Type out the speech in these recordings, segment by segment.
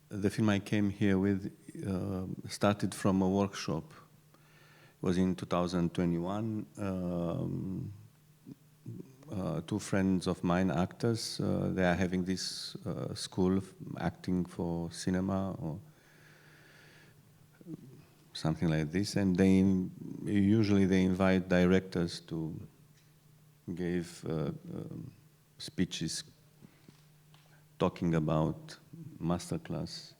the film I came here with started from a workshop. It was in 2021. Two friends of mine, actors, they are having this school of acting for cinema or something like this, and usually they invite directors to give speeches talking about masterclass.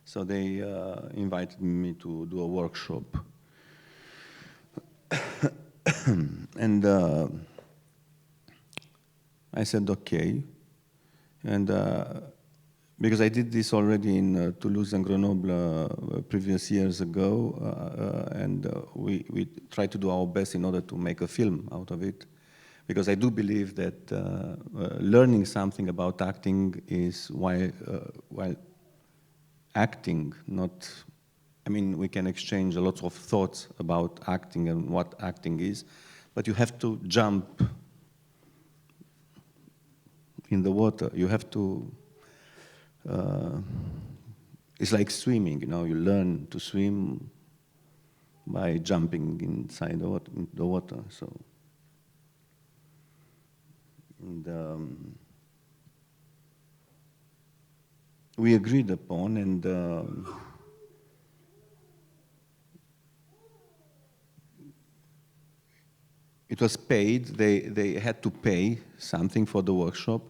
So they invited me to do a workshop. And I said, okay. And because I did this already in Toulouse and Grenoble previous years ago, and we tried to do our best in order to make a film out of it. Because I do believe that learning something about acting is while acting, not, I mean, we can exchange a lot of thoughts about acting and what acting is, but you have to jump in the water. You have to, it's like swimming, you know, you learn to swim by jumping inside the water, so. And we agreed upon, and it was paid. They had to pay something for the workshop,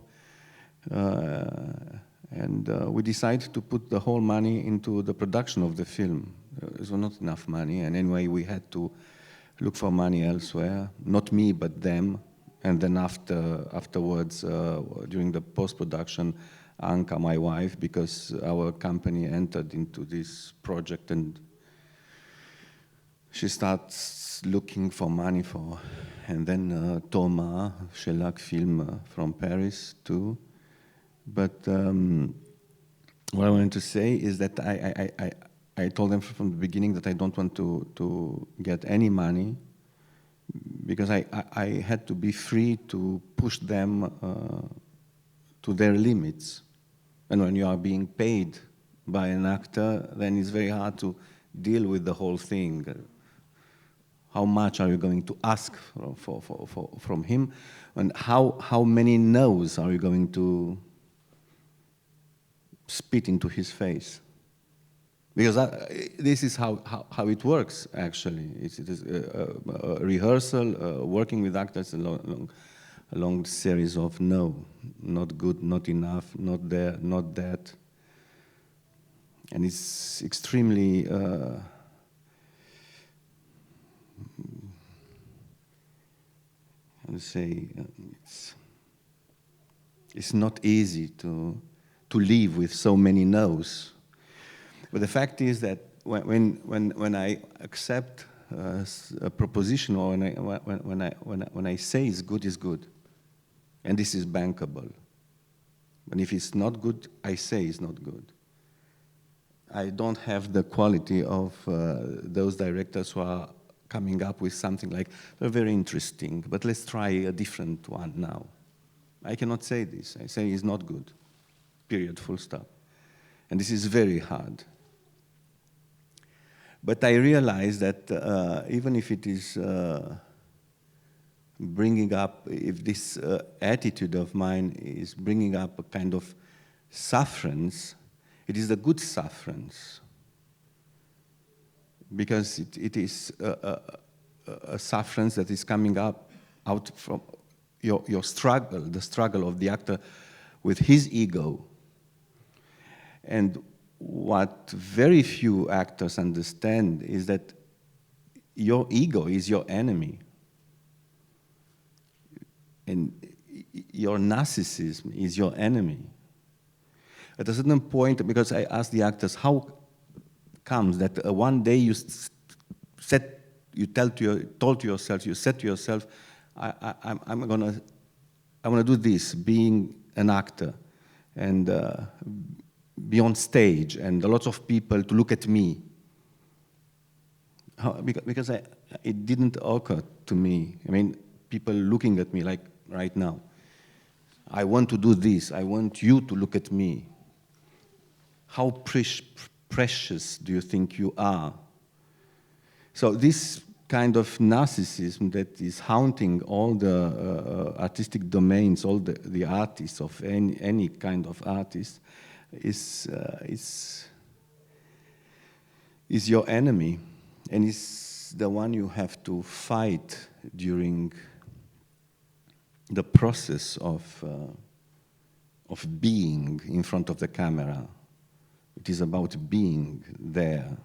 and we decided to put the whole money into the production of the film. There was not enough money, and anyway we had to look for money elsewhere. Not me, but them. And then afterwards, during the post-production, Anka, my wife, because our company entered into this project, and she starts looking for money for, and then Thomas, Shellac Film from Paris too. But what I wanted to say is that I told them from the beginning that I don't want to get any money, because I had to be free to push them to their limits. And when you are being paid by an actor, then it's very hard to deal with the whole thing. How much are you going to ask from him? And how many no's are you going to spit into his face? Because this is how it works, actually. It is a rehearsal, working with actors, a long series of no, not good, not enough, not there, not that. And it's extremely it's not easy to live with so many no's. But the fact is that when I accept a proposition, or when I say it's good, and this is bankable. And if it's not good, I say it's not good. I don't have the quality of those directors who are coming up with something like, they're very interesting, but let's try a different one now. I cannot say this. I say it's not good, period, full stop. And this is very hard. But I realize that even if it is bringing up, if this attitude of mine is bringing up a kind of sufferance, it is a good sufferance. Because it is a sufferance that is coming up out from your struggle, the struggle of the actor with his ego. And what very few actors understand is that your ego is your enemy. And your narcissism is your enemy. At a certain point, because I asked the actors, how comes that one day you told to yourself, you said to yourself, I'm gonna do this, being an actor, and be on stage, and a lot of people to look at me. Because it didn't occur to me. I mean, people looking at me like right now. I want to do this. I want you to look at me. how precious do you think you are? So this kind of narcissism that is haunting all the artistic domains, all the artists of any kind of artist, is your enemy, and is the one you have to fight during the process of being in front of the camera. It is about being there,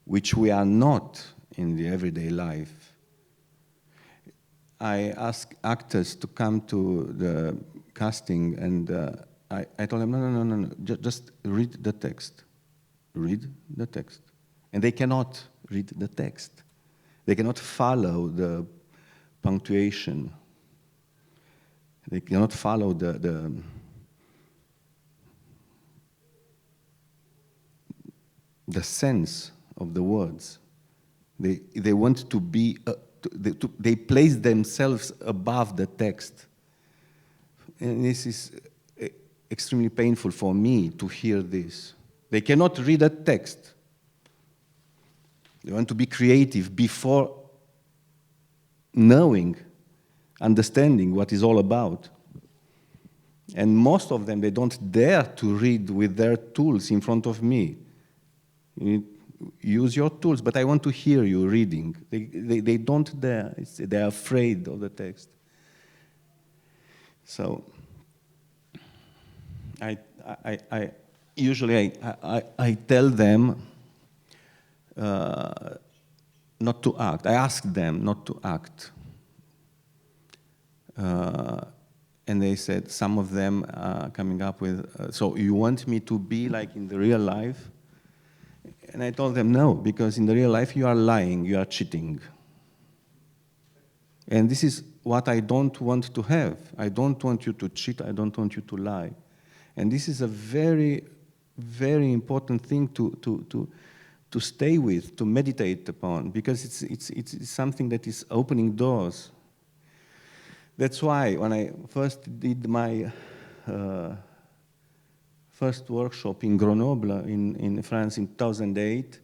which we are not in the everyday life. I ask actors to come to the casting, and I told them, no, just read the text. Read the text. And they cannot read the text. They cannot follow the punctuation. They cannot follow the sense of the words. They want to be, they place themselves above the text. And this is extremely painful for me to hear this. They cannot read a text. They want to be creative before knowing, understanding what it's all about. And most of them, they don't dare to read with their tools in front of me. Use your tools, but I want to hear you reading. They don't dare. They're afraid of the text. So I usually tell them not to act. I ask them not to act. And they said, some of them are coming up with, so you want me to be like in the real life? And I told them, no, because in the real life you are lying, you are cheating. And this is what I don't want to have. I don't want you to cheat, I don't want you to lie. And this is a very, very important thing to stay with, to meditate upon, because it's something that is opening doors. That's why when I first did my first workshop in Grenoble in France in 2008,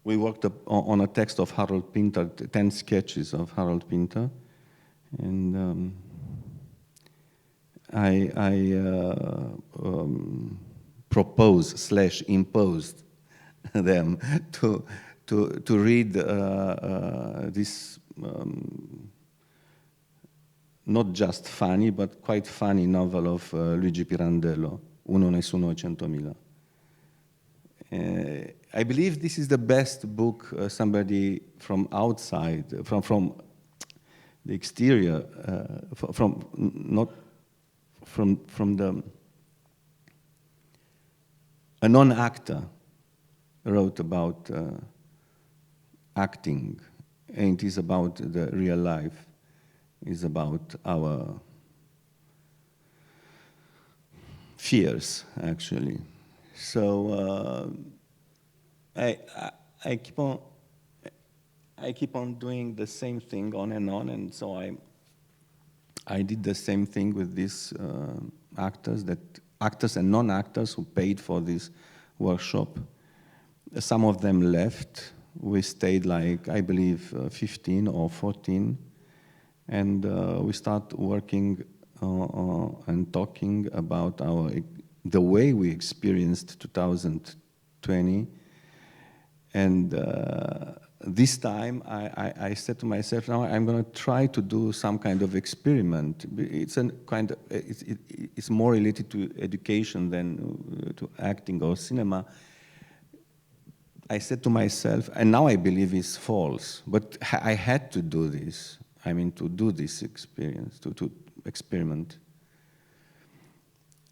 we worked on a text of Harold Pinter, 10 sketches of Harold Pinter, and I proposed / imposed them to read this not just funny, but quite funny novel of Luigi Pirandello, Uno Nessuno 100.000. I believe this is the best book somebody from outside, from the exterior, from a non-actor wrote about acting, and it is about the real life. It's about our fears, actually. So I keep on doing the same thing on, and so I did the same thing with these actors and non-actors who paid for this workshop. Some of them left. We stayed like, I believe, 15 or 14, and we start working and talking about the way we experienced 2020. And this time I said to myself, now I'm going to try to do some kind of experiment. It's it's more related to education than to acting or cinema. I said to myself, and now I believe it's false, but I had to do this. I mean, to do this experience, to experiment.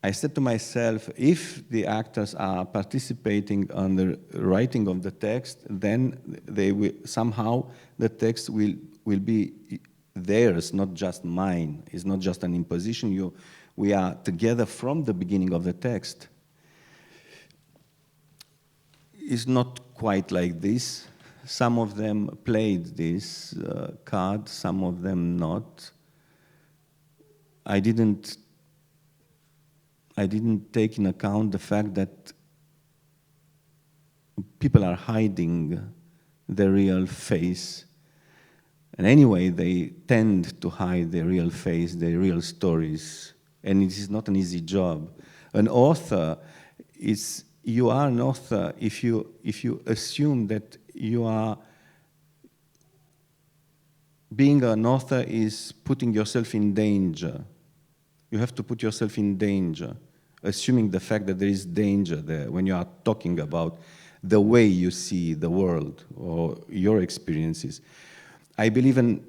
I said to myself, if the actors are participating on the writing of the text, then they will, somehow the text will be theirs, not just mine. It's not just an imposition. We are together from the beginning of the text. It's not quite like this. Some of them played this card, some of them not. I didn't take in account the fact that people are hiding their real face. And anyway, they tend to hide their real face, their real stories. And it is not an easy job. An author is, you are an author if you assume that you are, being an author is putting yourself in danger. You have to put yourself in danger, assuming the fact that there is danger there when you are talking about the way you see the world or your experiences. I believe an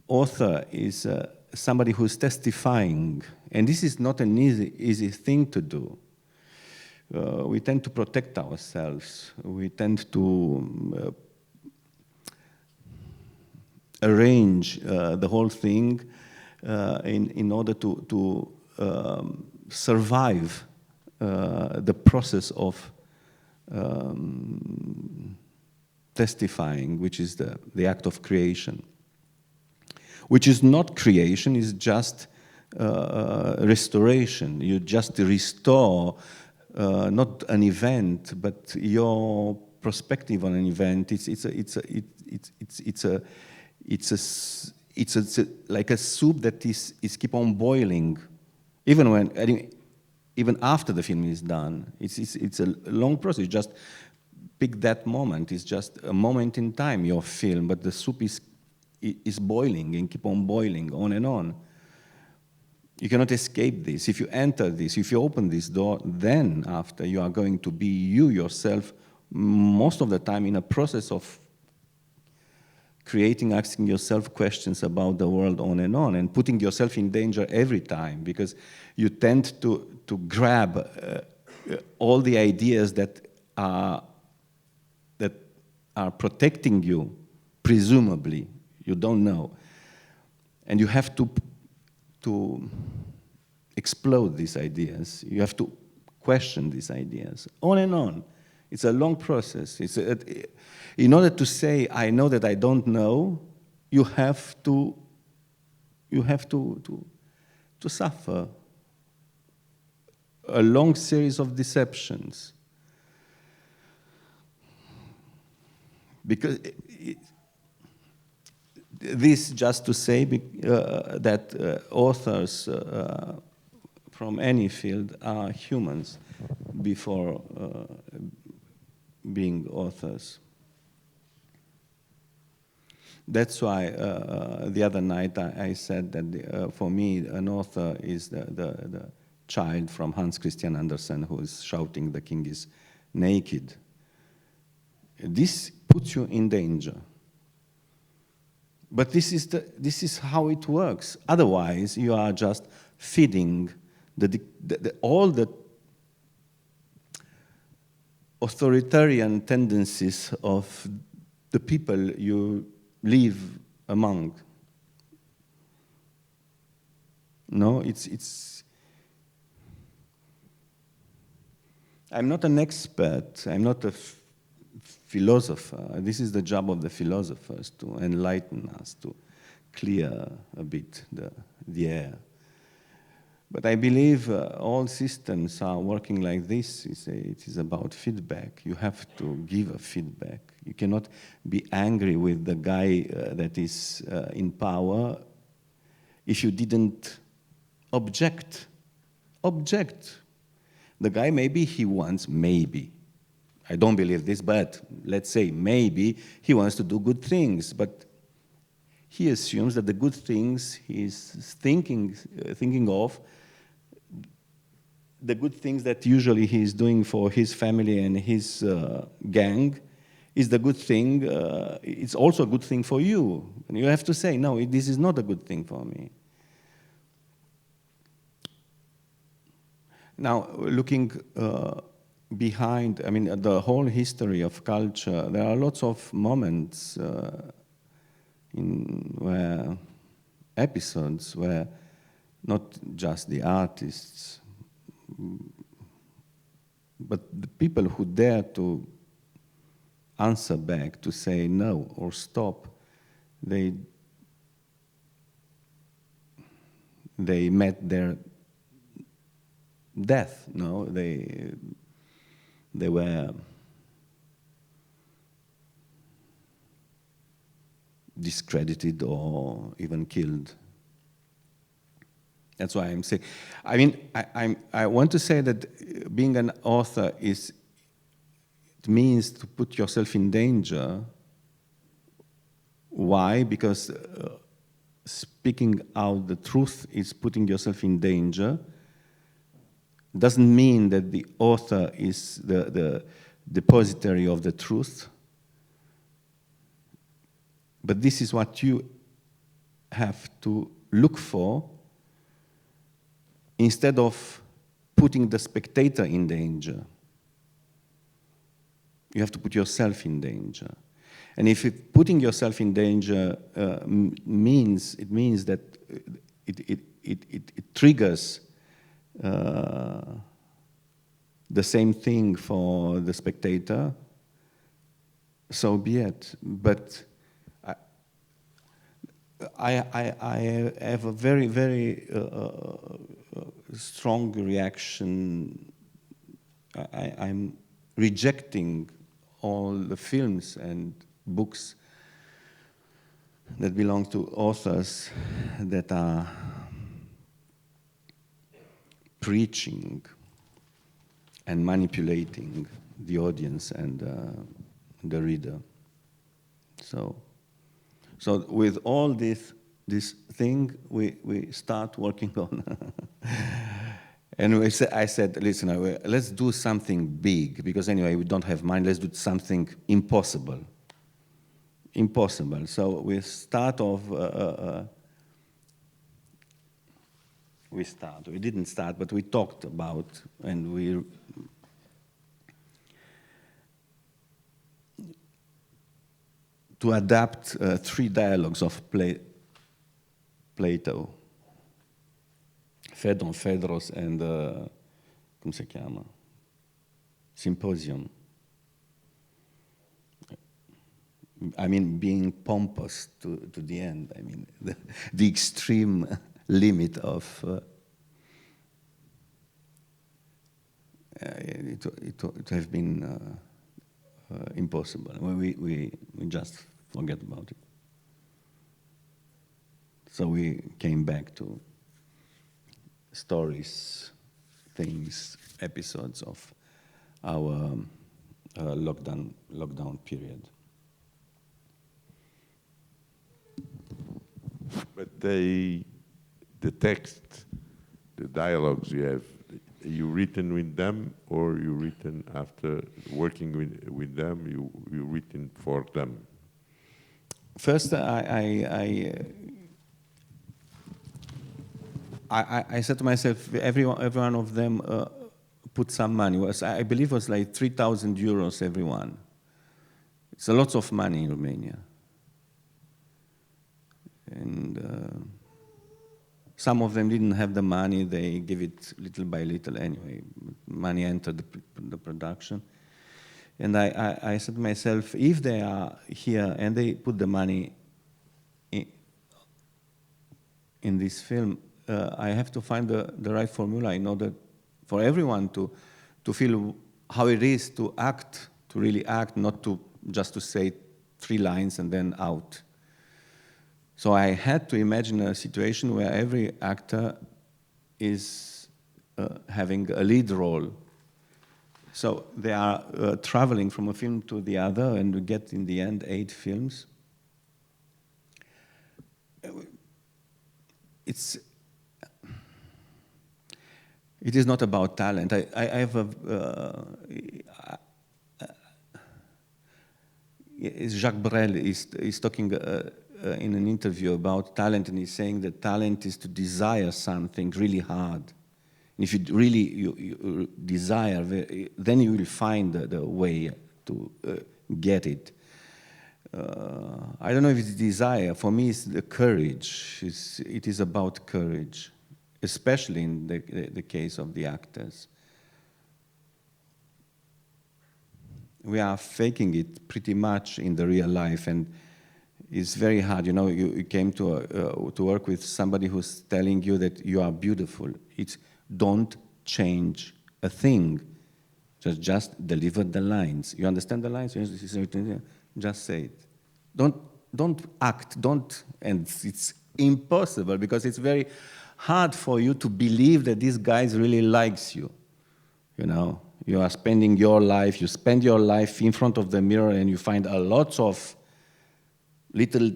author is somebody who's testifying, and this is not an easy thing to do. We tend to protect ourselves. We tend to arrange the whole thing in order to survive the process of testifying, which is the act of creation, which is not creation, is just restoration. You just restore not an event, but your perspective on an event. It's like a soup that is keep on boiling, even after the film is done. It's a long process. Just pick that moment. It's just a moment in time, your film, but the soup is boiling and keep on boiling on and on. You cannot escape this. If you enter this, if you open this door, then after you are going to be you yourself most of the time in a process of creating, asking yourself questions about the world on and putting yourself in danger every time, because you tend to grab all the ideas that are protecting you, presumably. You don't know. And you have to explode these ideas. You have to question these ideas, on and on. It's a long process. In order to say, I know that I don't know, you have to suffer a long series of deceptions. Because this just to say that authors from any field are humans before being authors. That's why the other night I said that for me an author is the child from Hans Christian Andersen who is shouting, "The king is naked." This puts you in danger. But this is how it works. Otherwise, you are just feeding all the authoritarian tendencies of the people you live among. No, it's. I'm not an expert. I'm not a philosopher. This is the job of the philosophers, to enlighten us, to clear a bit the air. But I believe all systems are working like this. It is about feedback. You have to give a feedback. You cannot be angry with the guy that is in power if you didn't object. Object. The guy, maybe he wants, maybe, I don't believe this, but let's say maybe he wants to do good things, but he assumes that the good things he's thinking of, the good things that usually he's doing for his family and his gang, is the good thing. It's also a good thing for you. And you have to say, no, this is not a good thing for me. Now, looking behind, I mean, the whole history of culture, there are lots of moments episodes where not just the artists, but the people who dare to answer back, to say no or stop, they they met their death. No, they were discredited or even killed. That's why I'm saying. I mean, I want to say that being an author it means to put yourself in danger. Why? Because speaking out the truth is putting yourself in danger. Doesn't mean that the author is the depository of the truth. But this is what you have to look for instead of putting the spectator in danger. You have to put yourself in danger. And if putting yourself in danger means that it triggers the same thing for the spectator, so be it. But I have a very, very strong reaction. I'm rejecting all the films and books that belong to authors that are preaching and manipulating the audience and the reader. So with all this thing, we start working on. And I said, listen, let's do something big, because anyway, we don't have money, let's do something impossible. Impossible. So we start off, we didn't start, but we talked about, and we to adapt 3 dialogues of Plato. Phaedon, Phaedros, and come si chiama? Symposium. I mean, being pompous to the end. I mean, the extreme limit of it have been impossible. We just forget about it. So we came back to stories, things, episodes of our lockdown period. But the text, the dialogues you written with them, or you written after working with them, you written for them? First, I said to myself, every one of them put some money. I believe it was like 3,000 euros everyone. It's a lot of money in Romania. And some of them didn't have the money. They give it little by little anyway. Money entered the production. And I said to myself, if they are here and they put the money in this film, I have to find the right formula in order for everyone to feel how it is to act, to really act, not just to say 3 lines and then out. So I had to imagine a situation where every actor is having a lead role. So they are traveling from a film to the other, and we get in the end 8 films. It is not about talent. I have Jacques Brel is talking in an interview about talent, and he's saying that talent is to desire something really hard. And if you really you desire, then you will find the way to get it. I don't know if it's desire. For me, it's the courage. It is about courage, especially in the case of the actors. We are faking it pretty much in the real life, and is very hard. You know, you came to work with somebody who's telling you that you are beautiful. It's don't change a thing. Just deliver the lines. You understand the lines? Just say it. Don't act. Don't. And it's impossible because it's very hard for you to believe that this guy really likes you. You know, you are spending your life. You spend your life in front of the mirror, and you find a lot of little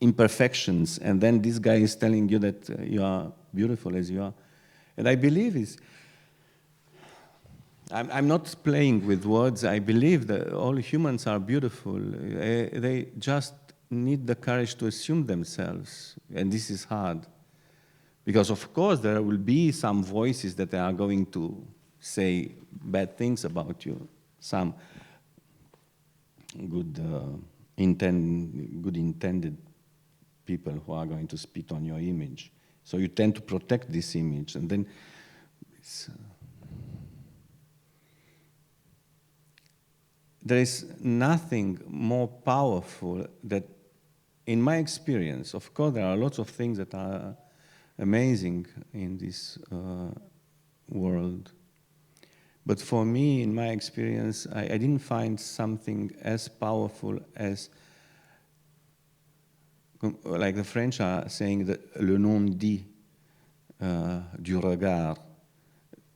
imperfections, and then this guy is telling you that you are beautiful as you are. And I believe it's. I'm not playing with words. I believe that all humans are beautiful. They just need the courage to assume themselves, and this is hard. Because of course there will be some voices that are going to say bad things about you, some good intended people who are going to spit on your image. So you tend to protect this image, and then there is nothing more powerful that, in my experience, of course there are lots of things that are amazing in this world. But for me, in my experience, I didn't find something as powerful as, like the French are saying, le non-dit du regard,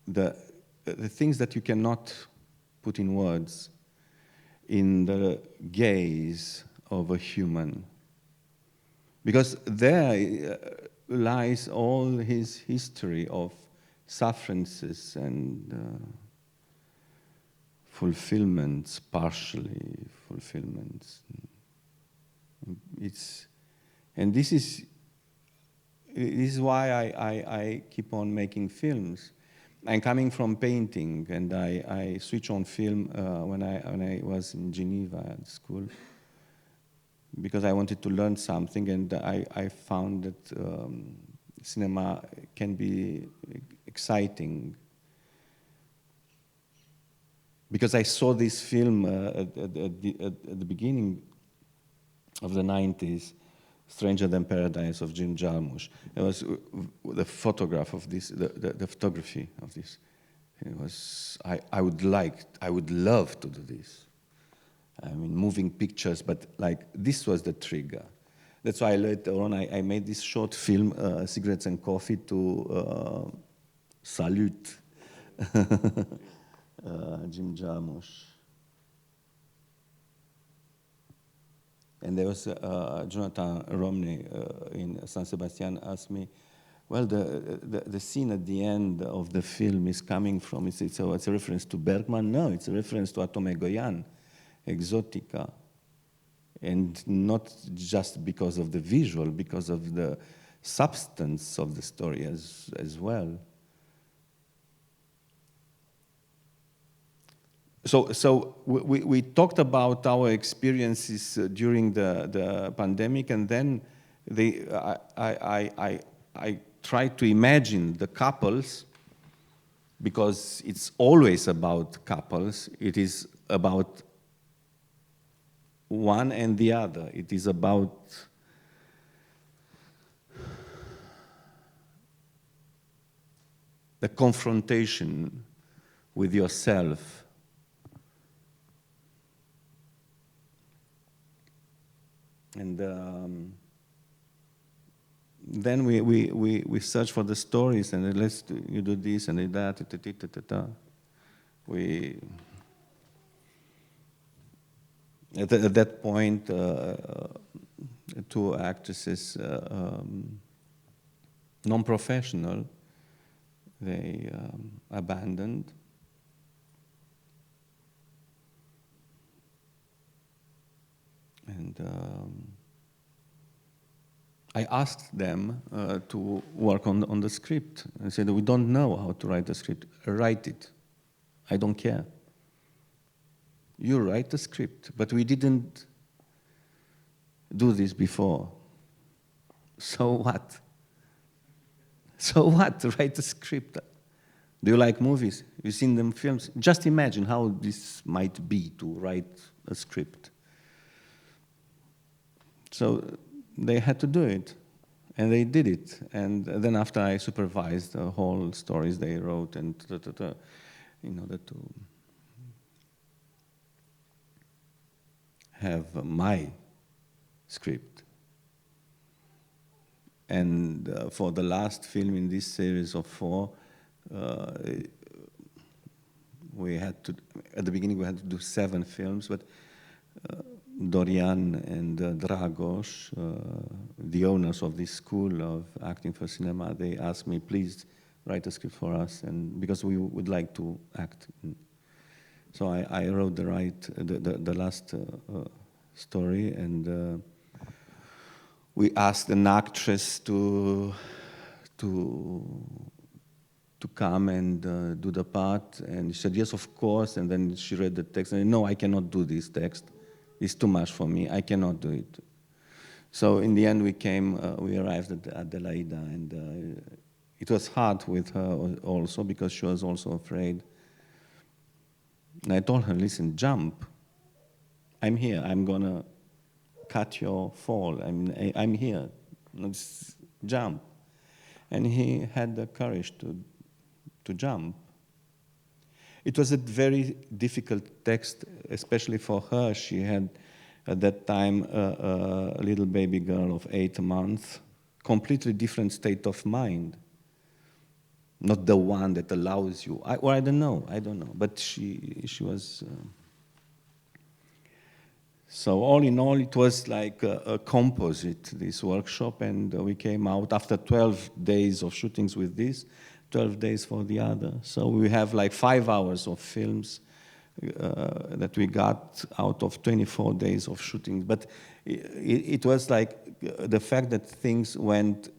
the things that you cannot put in words, in the gaze of a human. Because there lies all his history of sufferances and fulfillments, partially fulfillments. And this is why I keep on making films. I'm coming from painting, and I switch on film when I was in Geneva at school, because I wanted to learn something, and I found that cinema can be exciting. Because I saw this film at the beginning of the 90s, Stranger Than Paradise of Jim Jarmusch. It was the photograph of this, the photography of this. It was, I would love to do this. I mean, moving pictures, but like this was the trigger. That's why later on I made this short film, Cigarettes and Coffee, to salute Jim Jarmusch. And there was Jonathan Romney in San Sebastian asked me, well, the scene at the end of the film is coming from, it's a reference to Bergman? No, it's a reference to Atome Goyan, Exotica. And not just because of the visual, because of the substance of the story as well. So we talked about our experiences during the pandemic, and then I tried to imagine the couples, because it's always about couples. It is about one and the other. It is about the confrontation with yourself. And then we search for the stories, and you do this and that. At that point, two actresses, non-professional, they abandoned. And I asked them to work on the script. I said, we don't know how to write the script. Write it. I don't care. You write the script, but we didn't do this before. So what? So what? Write the script. Do you like movies? You've seen them films? Just imagine how this might be to write a script. So they had to do it, and they did it. And then after I supervised the whole stories they wrote, and in order to have my script. And for the last film in this series of 4, we had to, at the beginning we had to do 7 films, but Dorian and Dragos, the owners of this school of acting for cinema, they asked me, please write a script for us, and because we would like to act. So I wrote the last story, and we asked an actress to come and do the part, and she said yes, of course. And then she read the text, and no, I cannot do this text. It's too much for me. I cannot do it. So in the end, we arrived at Adelaide, and it was hard with her also because she was also afraid. And I told her, listen, jump. I'm here. I'm gonna cut your fall. I'm here. Let's jump. And he had the courage to jump. It was a very difficult text, especially for her. She had, at that time, a little baby girl of 8 months, completely different state of mind. Not the one that allows you, I don't know, but she was. So all in all, it was like a composite, this workshop, and we came out after 12 days of shootings with this, 12 days for the other. So we have like 5 hours of films that we got out of 24 days of shooting. But it was like the fact that things went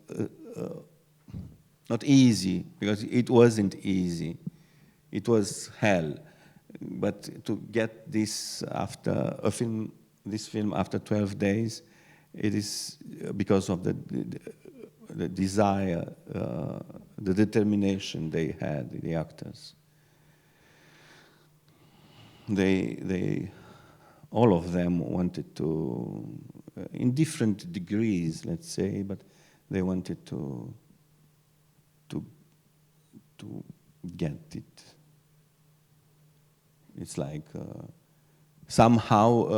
not easy, because it wasn't easy. It was hell. But to get this after a film, this film after 12 days, it is because of the desire, the determination they had, the actors. They all of them wanted to, in different degrees, let's say, but they wanted to get it. It's like somehow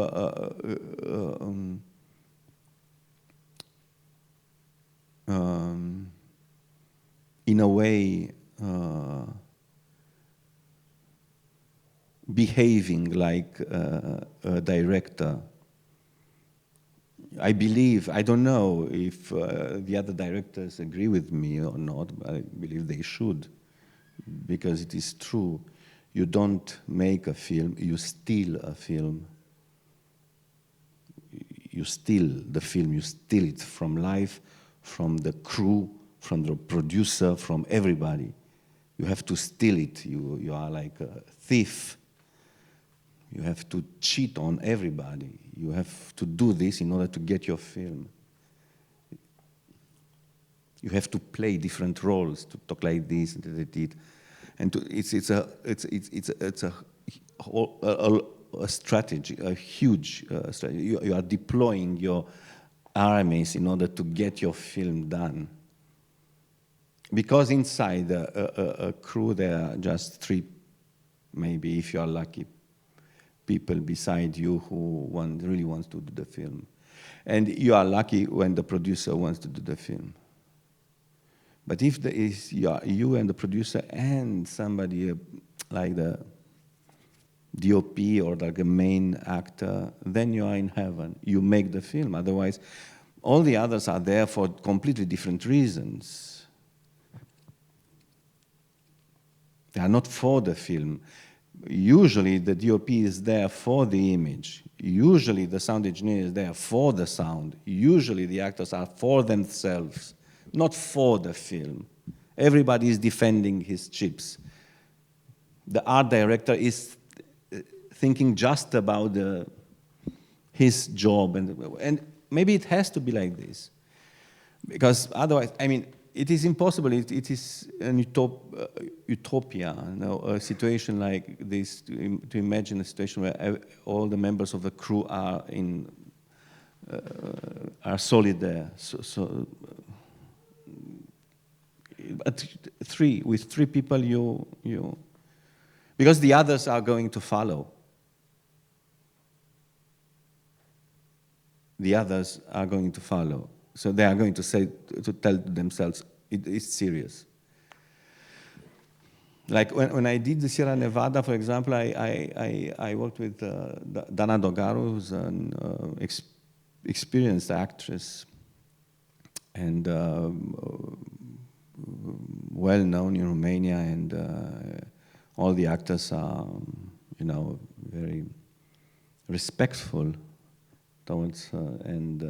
in a way behaving like a director. I believe, I don't know if the other directors agree with me or not, but I believe they should, because it is true. You don't make a film, you steal a film. You steal the film, you steal it from life, from the crew, from the producer, from everybody. You have to steal it. You are like a thief. You have to cheat on everybody. You have to do this in order to get your film. You have to play different roles, to talk like this and that. And it's a strategy, a huge strategy. You are deploying your armies in order to get your film done. Because inside a crew there are just 3, maybe if you are lucky, people beside you who really wants to do the film. And you are lucky when the producer wants to do the film. But if there is you and the producer and somebody like the DOP or like a main actor, then you are in heaven. You make the film. Otherwise, all the others are there for completely different reasons. They are not for the film. Usually the DOP is there for the image. Usually the sound engineer is there for the sound. Usually the actors are for themselves, not for the film. Everybody is defending his chips. The art director is thinking just about his job, and maybe it has to be like this, because otherwise, I mean, it is impossible. It is an utopia, you know, a situation like this, to imagine a situation where all the members of the crew are are solid there. But with three people, you because the others are going to follow. The others are going to follow. So they are going to tell themselves, it's serious. Like when I did the Sierra Nevada, for example, I worked with Dana Dogaro, who's an experienced actress and well known in Romania, and all the actors are, very respectful towards her, and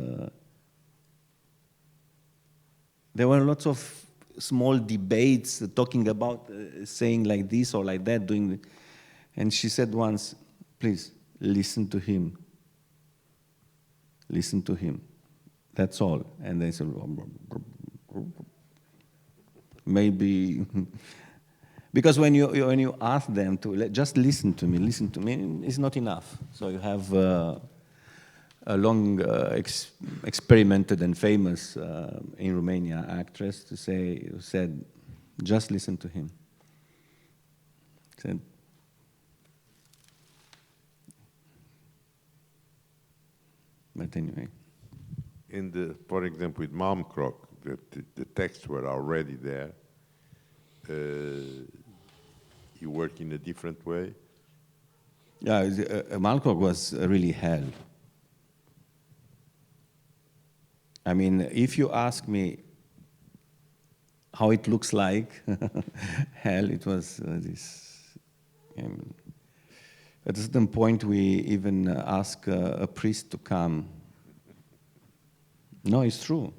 there were lots of small debates talking about saying like this or like that, and she said once, please, listen to him. Listen to him. That's all. And they said, maybe, because when you ask them to just listen to me, it's not enough. So you have a long experimented and famous in Romania actress who said, just listen to him. Said, but anyway. For example, with Mom Croc, the texts were already there. You work in a different way? Yeah, Mom Croc was really hell. I mean, if you ask me how it looks like, hell, it was this. At a certain point, we even asked a priest to come. No, it's true.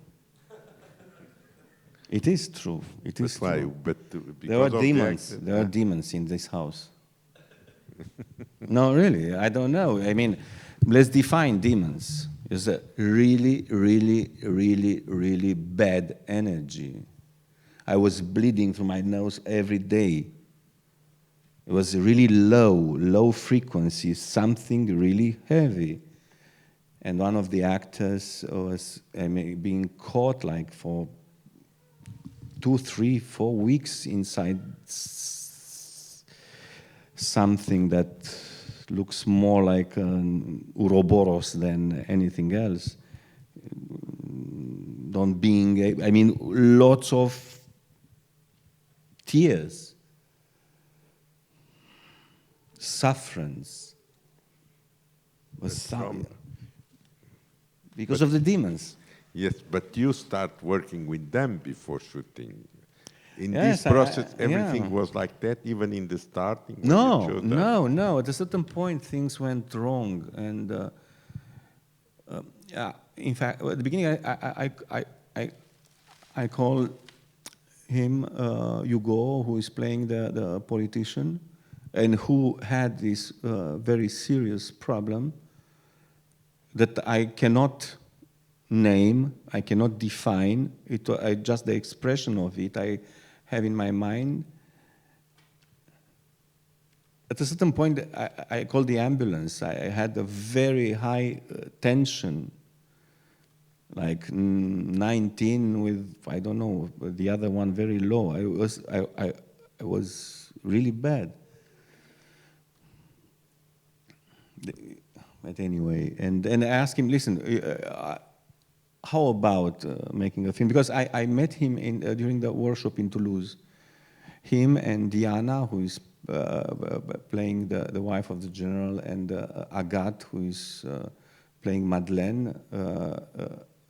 It is true. It is why? true. But There were demons. There are demons in this house. No, really, I don't know. I mean, let's define demons. It's a really, really, really, really bad energy. I was bleeding through my nose every day. It was really low frequency, something really heavy. And one of the actors was being caught like for 2, 3, 4 weeks inside something that looks more like an Ouroboros than anything else. Lots of tears, sufferance, because of the demons. Yes, but you start working with them before shooting. In Yes, this process, everything was like that, even in the starting? No. At a certain point, things went wrong. And in fact, at the beginning, I called him Hugo, who is playing the politician, and who had this very serious problem that I cannot name, I cannot define. Just the expression of it I have in my mind. At a certain point, I called the ambulance. I had a very high tension, like 19 with, I don't know, the other one very low. I was really bad. But anyway, and I asked him, listen, how about making a film? Because I met him during the workshop in Toulouse. Him and Diana, who is playing the wife of the general, and Agathe, who is playing Madeleine.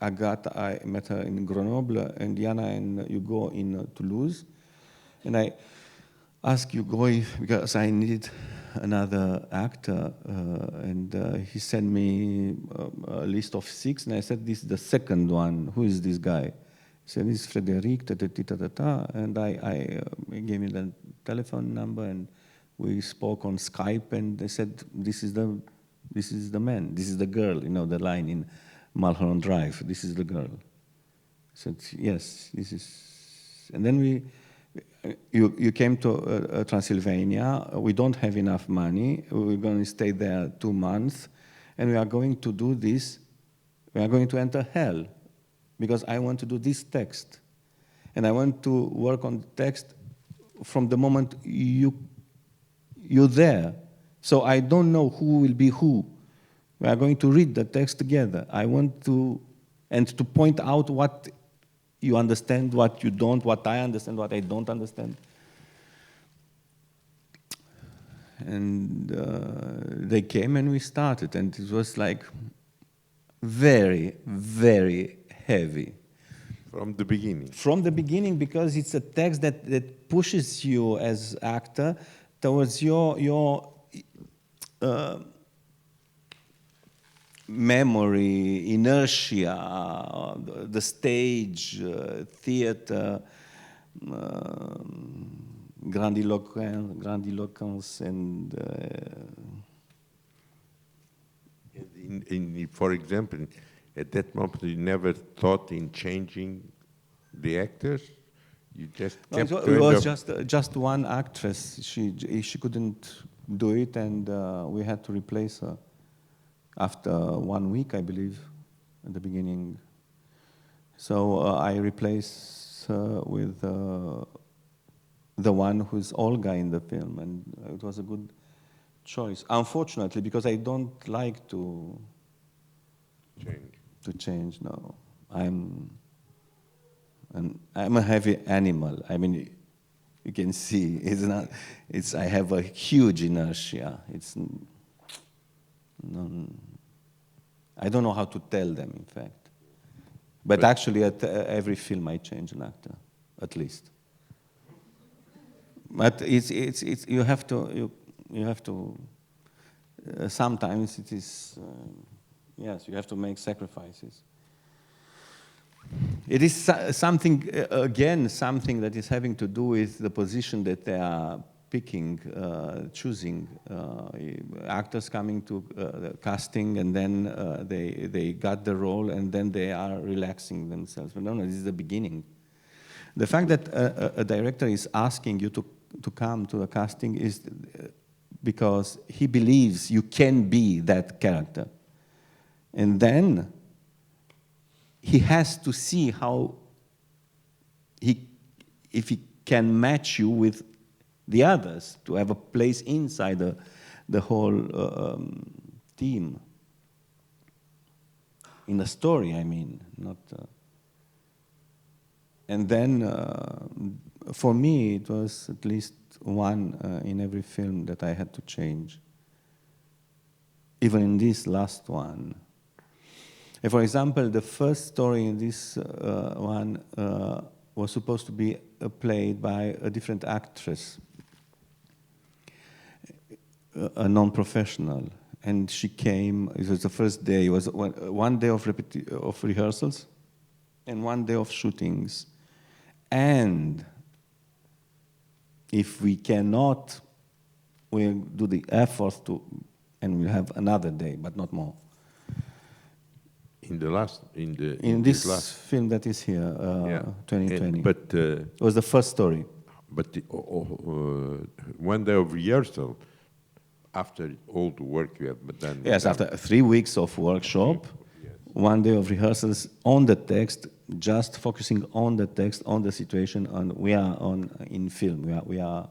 Agathe, I met her in Grenoble, and Diana and Hugo in Toulouse. And I asked Hugo because I needed another actor, and he sent me a list of 6, and I said, this is the second one. Who is this guy? He said, this is Frederic, and I gave him the telephone number, and we spoke on Skype, and they said, this is the man, this is the girl, the line in Mulholland Drive, this is the girl. I said, yes, this is, and then you came to Transylvania. We don't have enough money. We're going to stay there 2 months, and we are going to do this We are going to enter hell because I want to do this text. And I want to work on the text from the moment you're there. So I don't know who will be who. We are going to read the text together. I want to, and to point out what you understand, what you don't, what I understand, what I don't understand. And they came and we started, and it was like very, very heavy. From the beginning. From the beginning, because it's a text that pushes you as actor towards your memory, inertia, the stage, theater, grandiloquence, and for example, at that moment, you never thought in changing the actors. You just kept it was just one actress. She couldn't do it, and we had to replace her after 1 week, I believe, at the beginning. So I replaced her with the one who's Olga in the film, and it was a good choice. Unfortunately, because I don't like to change. No, I'm a heavy animal. I mean, you can see I have a huge inertia. I don't know how to tell them, in fact. But actually, at every film, I change an actor, at least. But you have to. Sometimes it is. Yes, you have to make sacrifices. It is something that is having to do with the position that they are picking, choosing. Actors coming to casting, and then they got the role, and then they are relaxing themselves. But no, this is the beginning. The fact that a director is asking you to come to the casting is because he believes you can be that character. And then he has to see if he can match you with the others, to have a place inside the whole team. In a story, I mean, not. And then, for me, it was at least one in every film that I had to change. Even in this last one. And for example, the first story in this one was supposed to be played by a different actress, a non-professional. And she came, it was the first day, it was one day of rehearsals and 1 day of shootings. And if we cannot, we'll do the effort and we'll have another day, but not more. In this film that is here, 2020. It was the first story. But 1 day of rehearsal, after all the work you have done. Yes, after 3 weeks of workshop, 1 day of rehearsals on the text, just focusing on the text, on the situation, and we are in film. We are.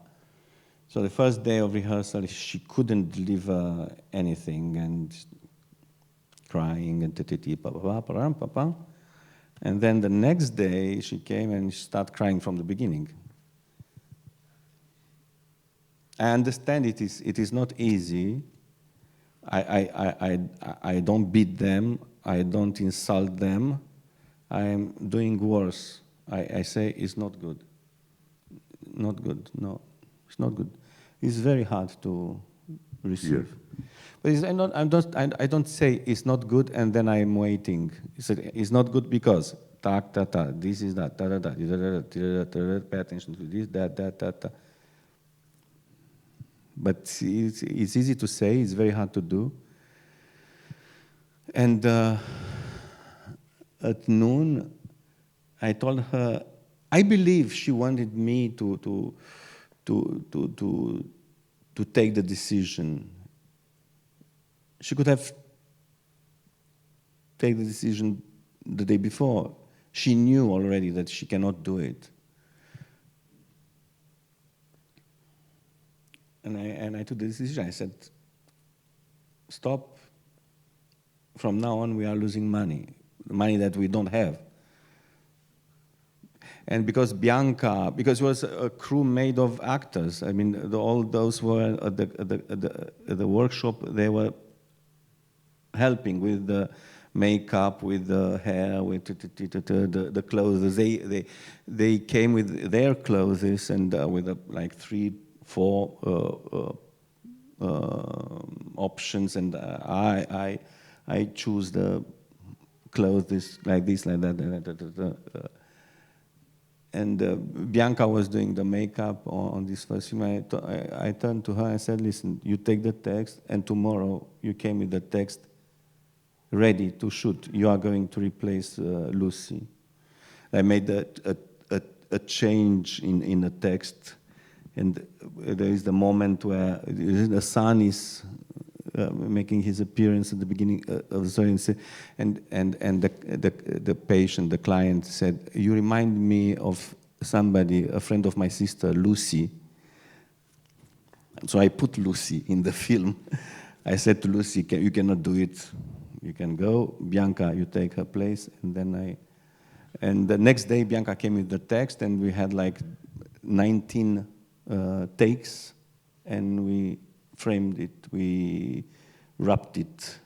So the first day of rehearsal, she couldn't deliver anything, and crying and and then the next day she came and started crying from the beginning. I understand it is not easy. I don't beat them. I don't insult them. I am doing worse. I say it's not good. Not good. No, it's not good. It's very hard to receive. Yeah. But I don't say it's not good and then I'm waiting. It's not good because this is that, pay attention to this, that. But it's easy to say, it's very hard to do. And at noon, I told her, I believe she wanted me to take the decision. She could have take the decision the day before. She knew already that she cannot do it. And I took the decision. I said, stop. From now on, we are losing money that we don't have. And because because it was a crew made of actors. I mean, all those were at the workshop. They were helping with the makeup, with the hair, with the clothes. They came with their clothes and with like 3-4 options, and I choose the clothes like this, like that. And Bianca was doing the makeup on this first film. I turned to her and said, listen, you take the text, and tomorrow you came with the text ready to shoot. You are going to replace Lucy. I made a change in the text, and there is the moment where the son is making his appearance at the beginning of the story, and the patient, the client, said, "You remind me of somebody, a friend of my sister, Lucy." So I put Lucy in the film. I said to Lucy, "You cannot do it. You can go. Bianca, you take her place." And the next day, Bianca came with the text, and we had like 19 takes, and we framed it, we wrapped it,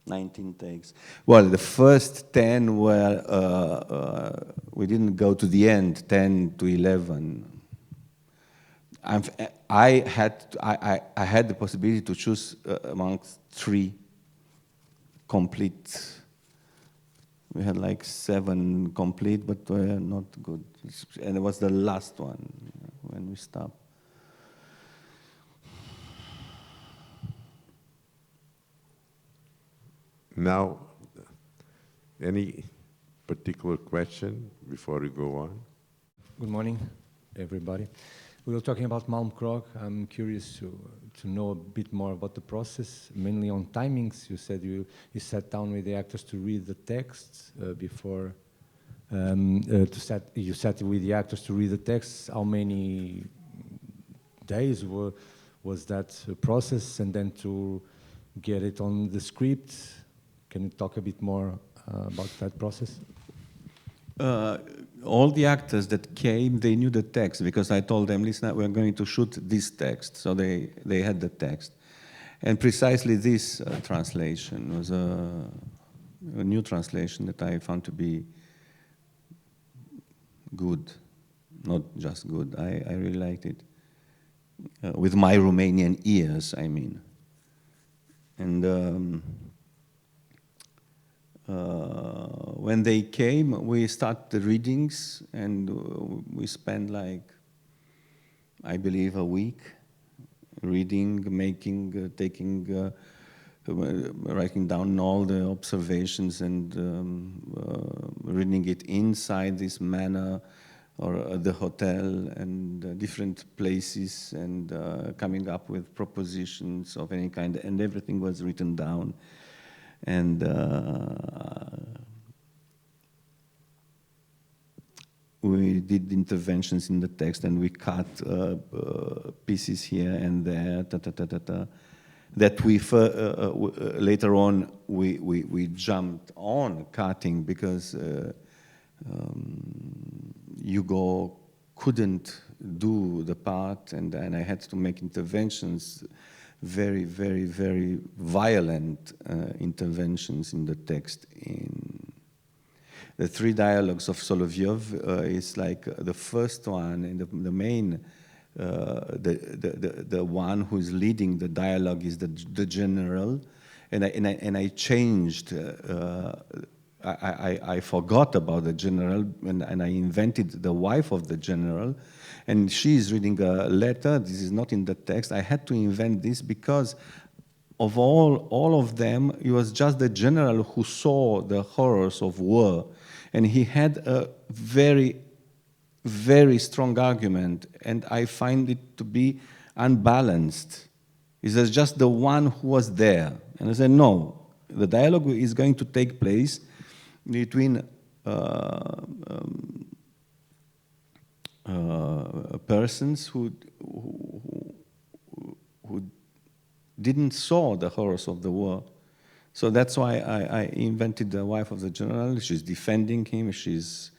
19 takes. Well, the first 10 were, we didn't go to the end, 10 to 11. I had the possibility to choose amongst 3 complete. We had like 7 complete, but were not good. And it was the last one when we stopped. Now, any particular question before we go on? Good morning, everybody. We were talking about Malmkrog. I'm curious to know a bit more about the process, mainly on timings. You said you sat down with the actors to read the texts before. You sat with the actors to read the texts. How many days was that process, and then to get it on the script? Can you talk a bit more about that process? All the actors that came, they knew the text, because I told them, listen, we're going to shoot this text. So they had the text. And precisely this translation was a new translation that I found to be good, not just good. I really liked it. With my Romanian ears, I mean. And when they came, we started the readings, and we spent like, I believe, a week reading, making, taking, writing down all the observations and reading it inside this manor or at the hotel and different places, and coming up with propositions of any kind, and everything was written down. And we did interventions in the text, and we cut pieces here and there, that we later on we jumped on cutting, because Hugo couldn't do the part, and I had to make interventions, very, very, very violent interventions in the text. In the 3 dialogues of Solovyov is like the first one, and the main, the one who's leading the dialogue is the general, and I changed. I forgot about the general, and I invented the wife of the general, and she is reading a letter. This is not in the text. I had to invent this because of all of them, it was just the general who saw the horrors of war, and he had a very, very strong argument, and I find it to be unbalanced. He says, just the one who was there. And I said, no, the dialogue is going to take place between persons who didn't saw the horrors of the war. So that's why I invented the wife of the general. She's defending him, she's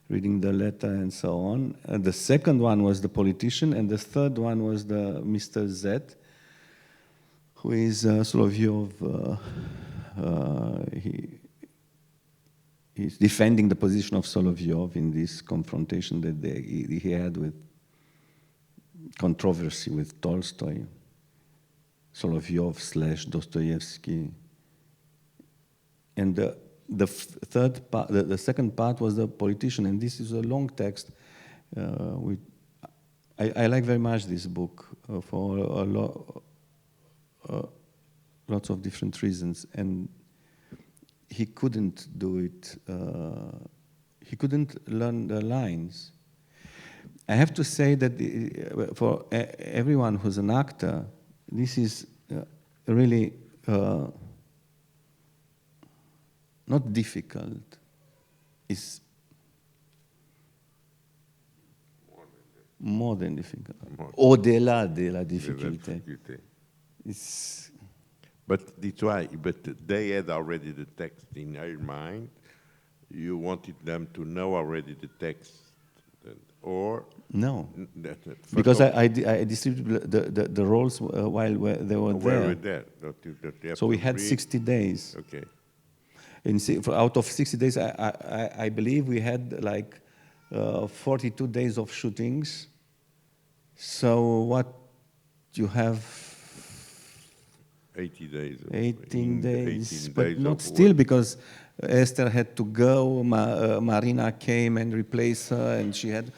reading the letter and so on. The second one was the politician, and the third one was the Mr. Z, who is Solovyov. He's defending the position of Solovyov in this confrontation that he had with controversy with Tolstoy, Solovyov / Dostoevsky. And the third part, the second part was the politician, and this is a long text. I like very much this book for lots of different reasons, and he couldn't do it. He couldn't learn the lines. I have to say that for everyone who's an actor, this is really not difficult. It's more than difficult. Au-delà de la difficulté. It's. But that's why. But they had already the text in their mind. You wanted them to know already the text, or no? Because I distributed the roles while they were there. So we had 60 days. Okay. Out of 60 days, I believe we had like 42 days of shootings. So what you have? 80 days. 18 days, but 18 days not still, because Esther had to go. Marina came and replaced her, and she had.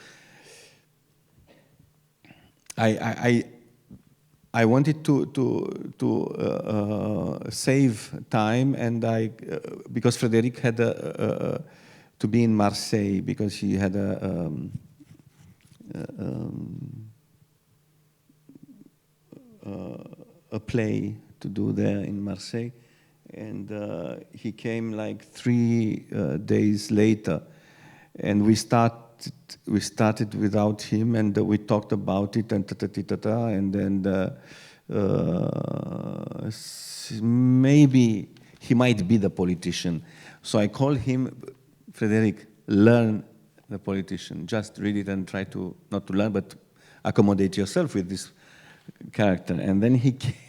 I wanted to save time, and because Frédéric had to be in Marseille because he had a play to do there in Marseille, and he came like 3 days later, and we started without him, and we talked about it, and and then maybe he might be the politician. So I called him, Frédéric, learn the politician. Just read it and try to, not to learn, but accommodate yourself with this character. And then he came.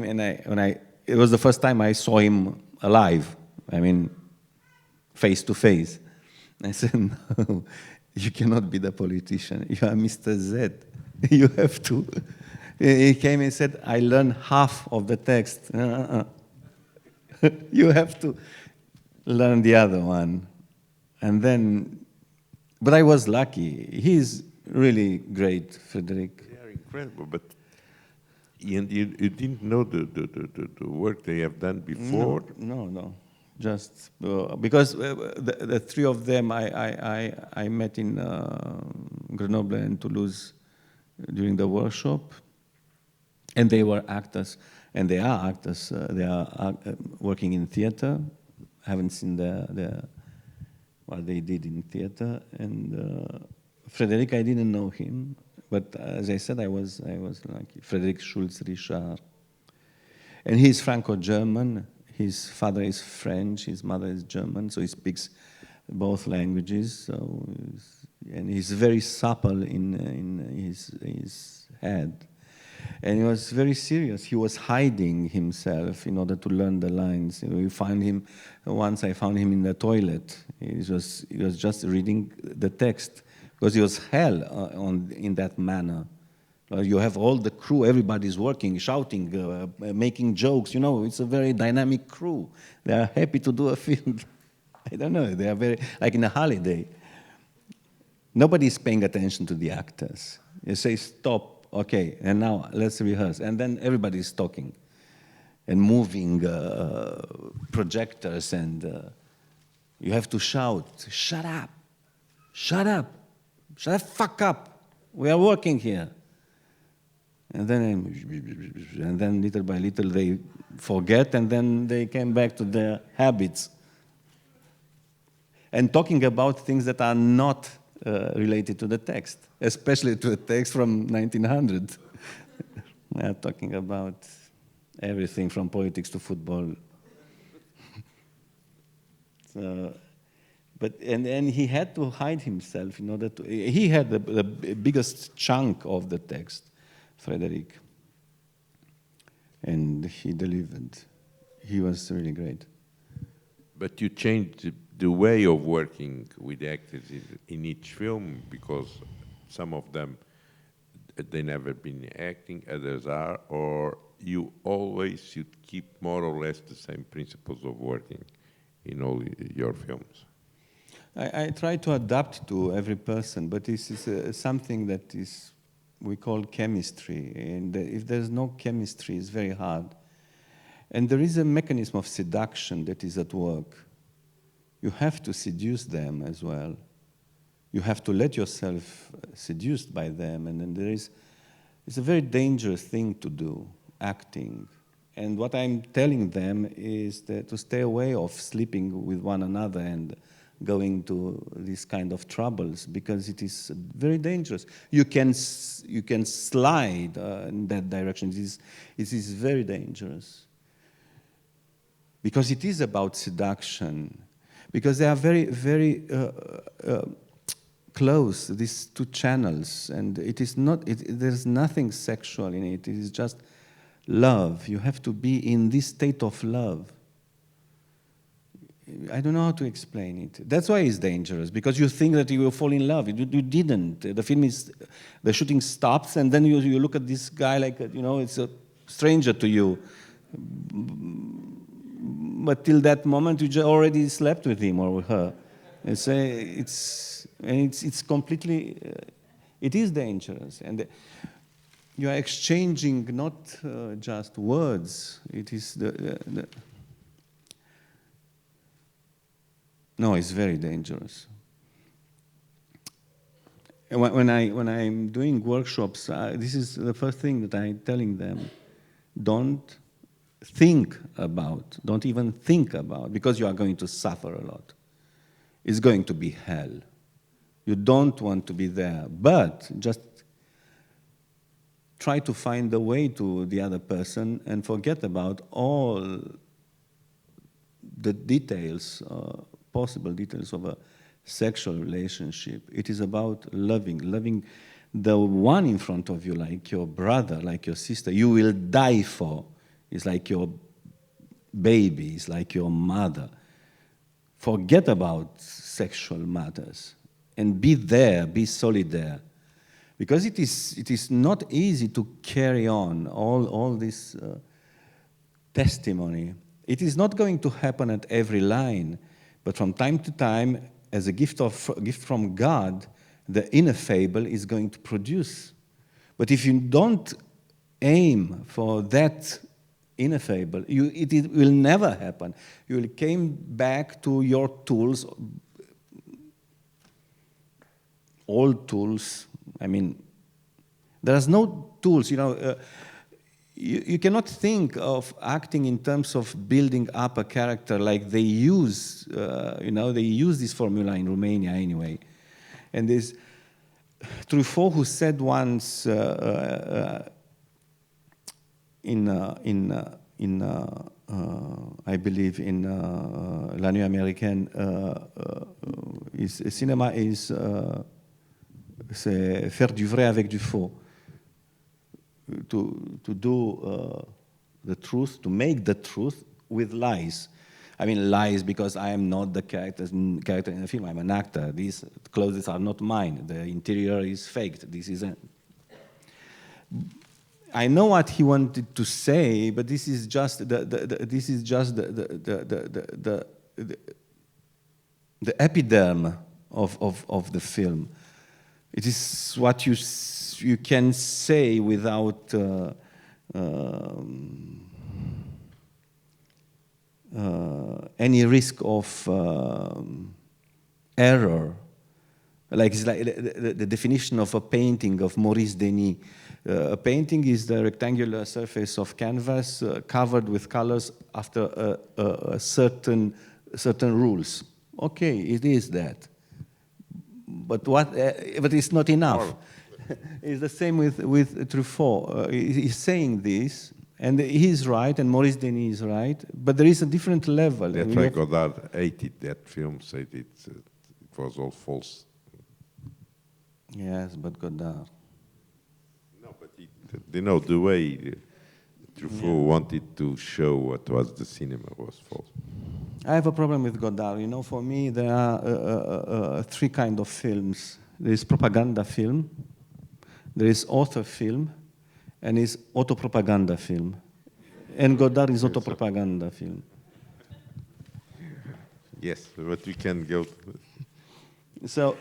And it was the first time I saw him alive. I mean, face to face. I said, no, you cannot be the politician. You are Mr. Z. You have to. He came and said, I learned half of the text. You have to learn the other one. And then, but I was lucky. He's really great, Frédéric. They are incredible, but you didn't know the work they have done before? No. Just because the three of them I met in Grenoble and Toulouse during the workshop, and they were actors, and they are actors. They are working in theater. I haven't seen what they did in theater. And Frédéric, I didn't know him, but as I said, I was lucky. Frédéric Schulz-Richard, and he's Franco-German. His father is French, his mother is German, so he speaks both languages. So, and he's very supple in his head. And he was very serious. He was hiding himself in order to learn the lines. We find him, once I found him in the toilet. He was just reading the text, because he was hell in that manner. You have all the crew, everybody's working, shouting, making jokes. You know, it's a very dynamic crew. They are happy to do a film. I don't know, they are very, like in a holiday. Nobody's paying attention to the actors. You say, stop, okay, and now let's rehearse. And then everybody's talking and moving projectors, and you have to shout, shut up, shut up, shut the fuck up. We are working here. And then little by little they forget, and then they came back to their habits. And talking about things that are not related to the text, especially to a text from 1900. We are talking about everything from politics to football. So, and he had to hide himself in order to. He had the biggest chunk of the text, Frederick, and he delivered. He was really great. But you changed the way of working with actors in each film, because some of them, they never been acting, others are, or you always should keep more or less the same principles of working in all your films? I try to adapt to every person, but this is something that we call chemistry, and if there's no chemistry, it's very hard. And there is a mechanism of seduction that is at work. You have to seduce them as well. You have to let yourself seduced by them, and then it's a very dangerous thing to do, acting. And what I'm telling them is that to stay away of sleeping with one another and going to these kind of troubles, because it is very dangerous. You can slide in that direction. It is very dangerous. Because it is about seduction. Because they are very, very close, these two channels, and it is not. There's nothing sexual in it. It is just love. You have to be in this state of love. I don't know how to explain it. That's why it's dangerous, because you think that you will fall in love. You didn't. The shooting stops, and then you look at this guy like, it's a stranger to you. But till that moment, you already slept with him or with her. It's completely, it is dangerous. And you are exchanging not just words. It is no, it's very dangerous. And when I'm doing workshops, this is the first thing that I'm telling them: don't even think about, because you are going to suffer a lot. It's going to be hell. You don't want to be there, but just try to find a way to the other person and forget about all the details, possible details of a sexual relationship. It is about loving the one in front of you, like your brother, like your sister, you will die for. It's like your baby, it's like your mother. Forget about sexual matters and be there, be solid there. Because it is not easy to carry on all this testimony. It is not going to happen at every line, but from time to time, as a gift from God, the ineffable is going to produce. But if you don't aim for that ineffable, it will never happen. You will come back to your tools, old tools. I mean, there's no tools, you cannot think of acting in terms of building up a character like they use, they use this formula in Romania anyway. And there's Truffaut, who said once I believe in La Nuit Américaine, cinema is c'est faire du vrai avec du faux. To do the truth, to make the truth with lies. I mean lies because I am not the character in the film. I'm an actor. These clothes are not mine. The interior is faked. I know what he wanted to say, but this is just the epiderm of the film. It is what you can say without any risk of error. Like it's like the definition of a painting of Maurice Denis. A painting is the rectangular surface of canvas covered with colors after a certain rules. Okay, it is that. But but it's not enough. It's the same with Truffaut. He's saying this, and he's right, and Maurice Denis is right, but there is a different level. That's why Godard hated that film, said it was all false. Yes, but Godard. No, but the way Truffaut wanted to show what was the cinema was false. I have a problem with Godard. For me, there are three kinds of films. There is propaganda film, there is author film, and is auto-propaganda film. And Godard is auto-propaganda film. Yes, but we can go. So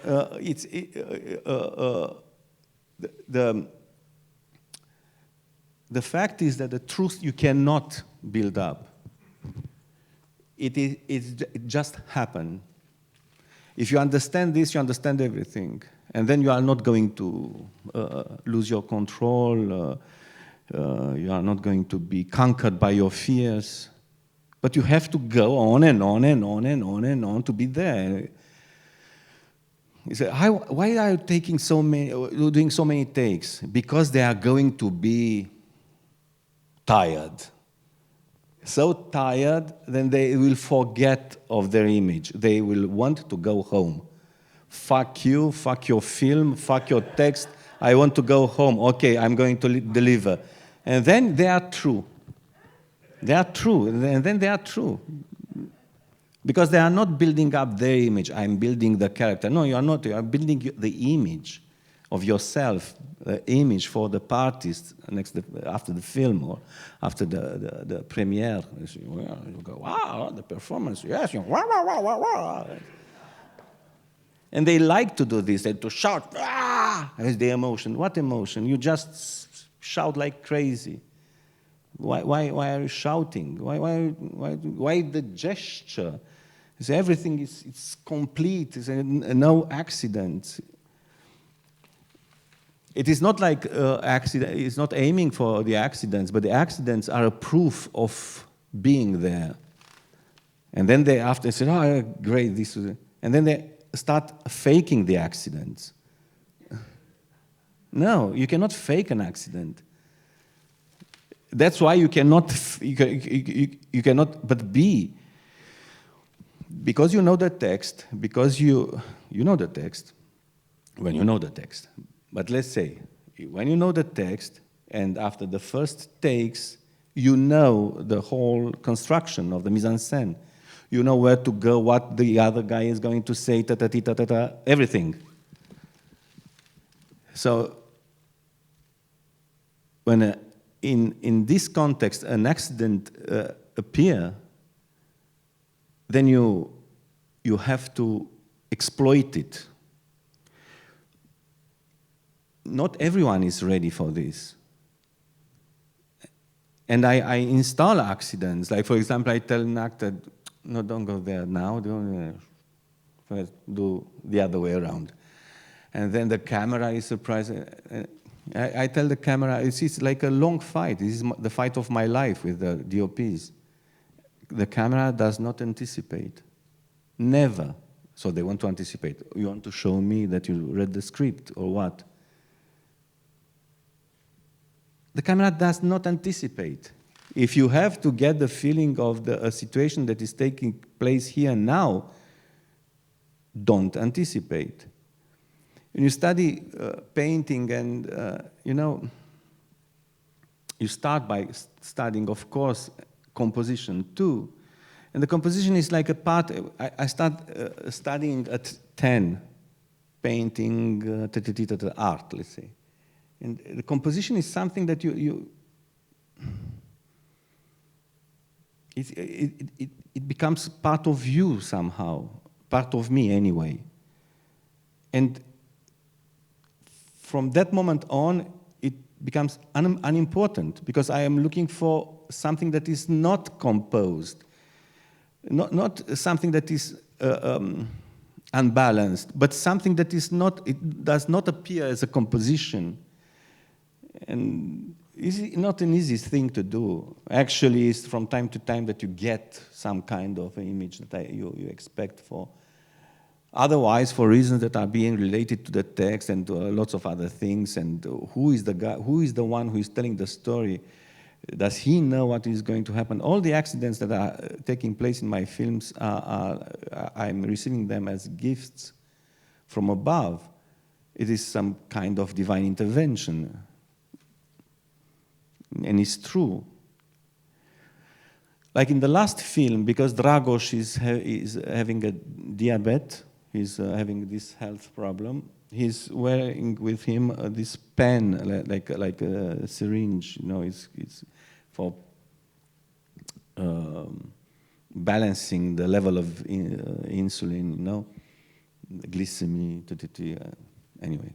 the fact is that the truth you cannot build up. It just happened. If you understand this, you understand everything. And then you are not going to lose your control. You are not going to be conquered by your fears. But you have to go on and on and on and on and on to be there. You say, why are you taking doing so many takes? Because they are going to be tired. So tired, then they will forget of their image. They will want to go home. Fuck you, fuck your film, fuck your text. I want to go home. Okay, I'm going to deliver. And then they are true. They are true, and then they are true. Because they are not building up their image. I'm building the character. No, you are not. You are building the image of yourself, the image for the parties after the film or after the premiere. You go, wow, the performance, yes. Wow, wow, wow, wow, wow. And they like to do this, to shout, ah, is the emotion. What emotion? You just shout like crazy. Why are you shouting? Why the gesture? So everything is complete. It's no accident. It is not like accident. It's not aiming for the accidents, but the accidents are a proof of being there. And then they after say, "Oh, great, this," and then they start faking the accidents. No, you cannot fake an accident. That's why you cannot but be. Because you know the text, because you know the text, when you know the text. But let's say, when you know the text, and after the first takes, you know the whole construction of the mise en scène. You know where to go, what the other guy is going to say, ta-ta-ti-ta-ta-ta, everything. So, when in this context an accident appears, then you have to exploit it. Not everyone is ready for this. And I install accidents. Like, for example, I tell an actor, no, don't go there now. Do the other way around. And then the camera is surprised. I tell the camera, it's like a long fight. This is the fight of my life with the DOPs. The camera does not anticipate. Never. So they want to anticipate. You want to show me that you read the script or what? The camera does not anticipate. If you have to get the feeling of a situation that is taking place here and now, don't anticipate. When you study painting and, you start by studying, of course, composition too. And the composition is like a part, I start studying at 10, painting, art, let's say. And the composition is something that it becomes part of you somehow, part of me anyway. And from that moment on, it becomes unimportant because I am looking for something that is not composed, not something that is unbalanced, but something that is not, it does not appear as a composition. And it's not an easy thing to do. Actually, it's from time to time that you get some kind of image that you expect for. Otherwise, for reasons that are being related to the text and to lots of other things, and who is the guy, who is the one who is telling the story? Does he know what is going to happen? All the accidents that are taking place in my films, I'm receiving them as gifts from above. It is some kind of divine intervention. And it's true. Like in the last film, because Dragos is having a diabetes, he's having this health problem, he's wearing with him this pen, like a syringe, you know, it's for balancing the level of insulin, you know, glycemia, anyway.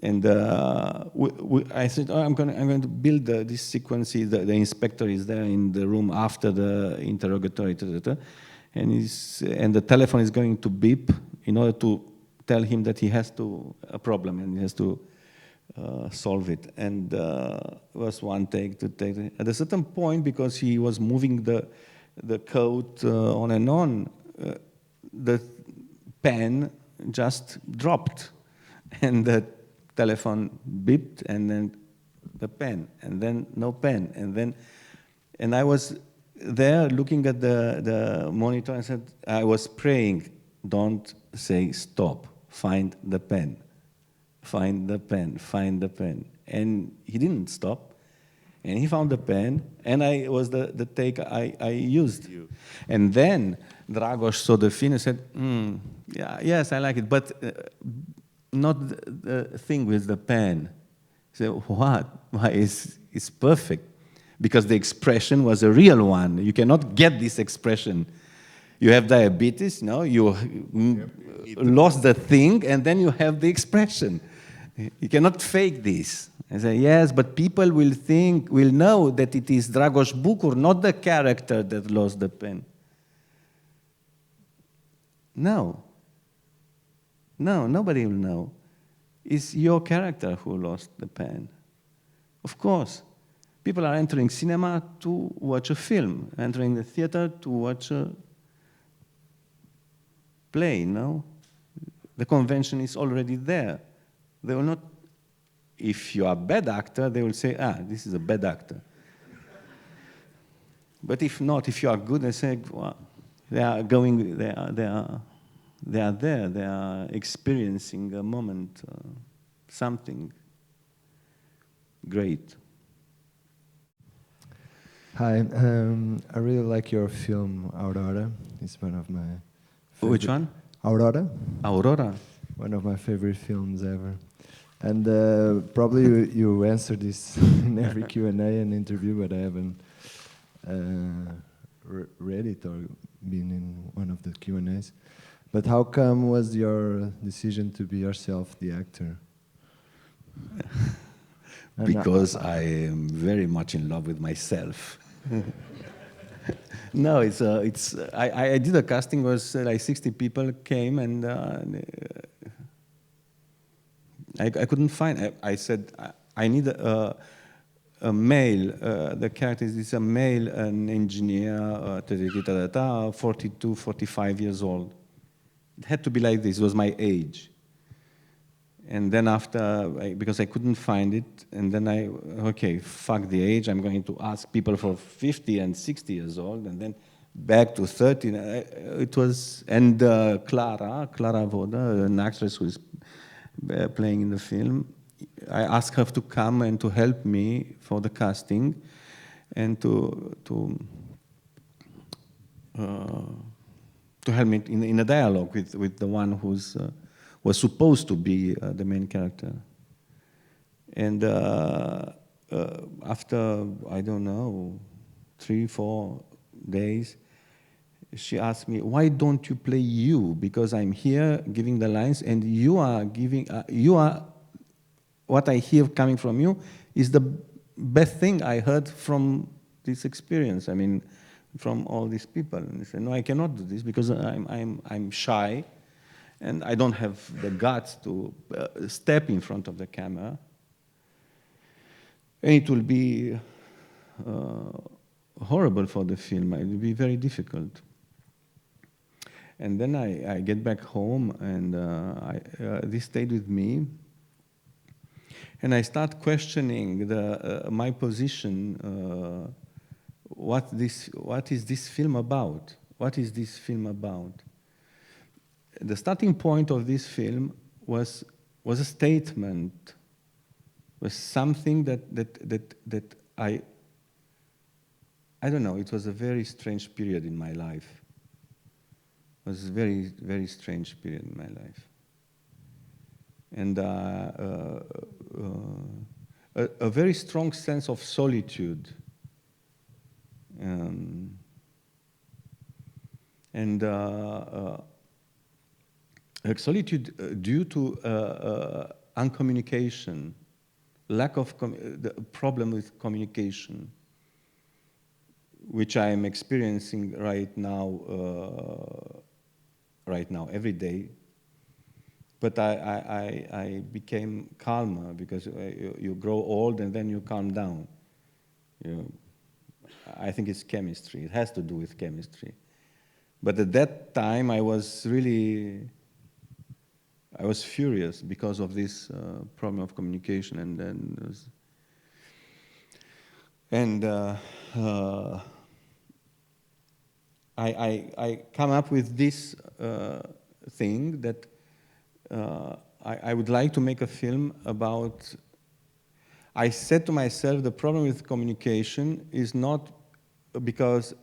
And I said, oh, I'm going to build this sequence. The inspector is there in the room after the interrogatory, and the telephone is going to beep in order to tell him that he has a problem and he has to solve it. And it was one take, two take. At a certain point, because he was moving the coat on and on, the pen just dropped, and the telephone beeped, and then the pen, and then no pen, and I was there looking at the monitor and said, I was praying, don't say stop, find the pen, find the pen, find the pen. And he didn't stop, and he found the pen, and I was the take I used. And then Dragos saw the film and said, yeah, yes, I like it, but not the thing with the pen. So what? Why? It's perfect. Because the expression was a real one. You cannot get this expression. You have diabetes, no? You lost the thing, and then you have the expression. You cannot fake this. I say, yes, but people will know that it is Dragos Bucur, not the character that lost the pen. No. No, nobody will know. It's your character who lost the pen. Of course. People are entering cinema to watch a film, entering the theater to watch a play, no? The convention is already there. They will not, if you are a bad actor, they will say, this is a bad actor. But if not, if you are good, they say, well, they are there, they are experiencing a moment, something great. Hi, I really like your film Aurora. It's one of my favorite. Which one? Aurora. Aurora. One of my favorite films ever. And probably you answer this in every Q&A and interview, but I haven't read it or been in one of the Q&As. But how come was your decision to be yourself the actor? Because I am very much in love with myself. No, I did a casting, was like 60 people came, and I couldn't find, I said, I need a male, the character is a male, an engineer, 42, 45 years old. It had to be like this, it was my age. And then after, because I couldn't find it, and then okay, fuck the age, I'm going to ask people for 50 and 60 years old, and then back to 30. It was, and Clara Voda, an actress who is playing in the film, I asked her to come and to help me for the casting, and to help me in a dialogue with the one who's was supposed to be the main character. And after, I don't know, 3-4 days, she asked me, why don't you play you? Because I'm here giving the lines, and you are giving, what I hear coming from you is the best thing I heard from this experience. I mean, from all these people. And they said, no, I cannot do this because I'm shy, and I don't have the guts to step in front of the camera. And it will be horrible for the film. It will be very difficult. And then I get back home, and this stayed with me. And I start questioning my position. What is this film about? What is this film about? The starting point of this film was a statement, was something that I don't know. It was a very strange period in my life. It was a very, very strange period in my life. And a very strong sense of solitude. Solitude due to uncommunication, lack of the problem with communication, which I am experiencing right now every day. But I became calmer because you grow old and then you calm down. I think it's chemistry. It has to do with chemistry. But at that time, I was furious because of this problem of communication, I come up with this thing that I would like to make a film about. I said to myself, the problem with communication is not because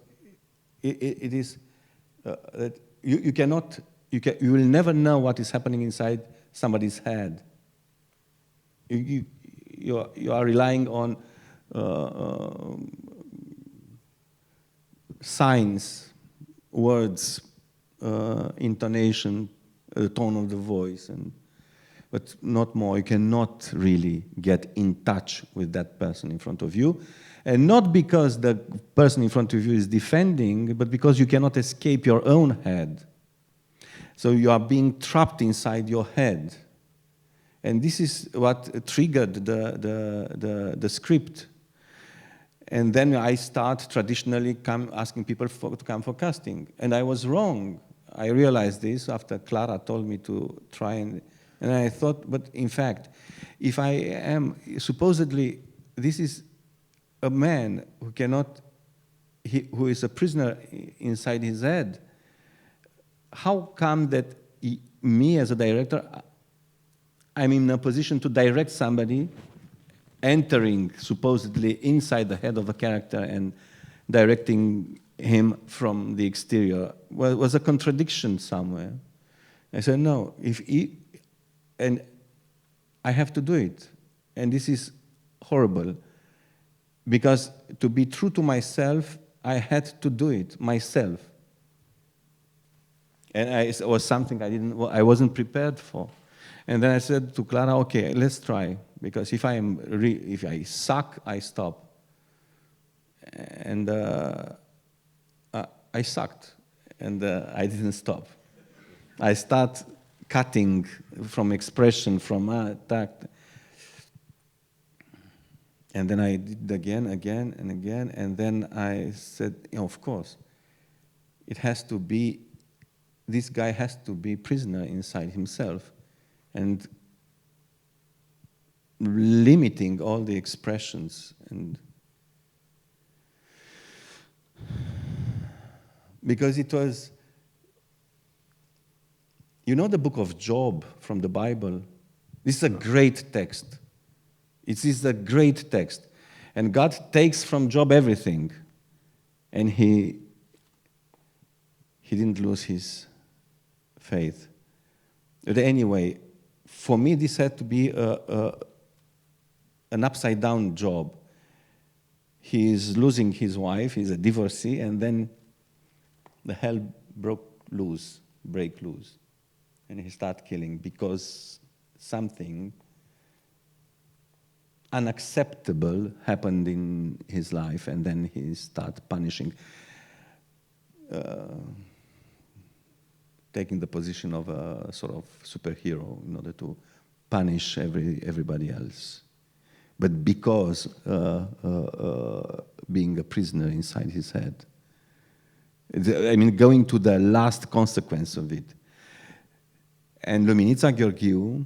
it is that you will never know what is happening inside somebody's head. You are relying on signs, words, intonation, tone of the voice, but not more. You cannot really get in touch with that person in front of you. And not because the person in front of you is defending, but because you cannot escape your own head. So you are being trapped inside your head. And this is what triggered the script. And then I start traditionally asking people to come for casting. And I was wrong. I realized this after Clara told me to try and I thought, but in fact, if I am, supposedly, this is a man who is a prisoner inside his head. How come that me as a director, I'm in a position to direct somebody entering supposedly inside the head of a character and directing him from the exterior? Well, was a contradiction somewhere. I said, no, and I have to do it. And this is horrible. Because to be true to myself, I had to do it myself. And it was something I wasn't prepared for. And then I said to Clara, okay, let's try. Because if I suck, I stop. And I sucked, and I didn't stop. I start cutting from expression, from tact. And then I did again, and again, and then I said, of course, it has to be, this guy has to be prisoner inside himself, and limiting all the expressions. And because it was, you know the book of Job from the Bible? This is a great text. It is a great text. And God takes from Job everything. And he didn't lose his faith. But anyway, for me this had to be an upside-down Job. He is losing his wife, he's a divorcee, and then the hell break loose. And he started killing because something unacceptable happened in his life, and then he started punishing. taking the position of a sort of superhero in order to punish everybody else. But because being a prisoner inside his head. I mean, going to the last consequence of it. And Luminița Gheorghiu,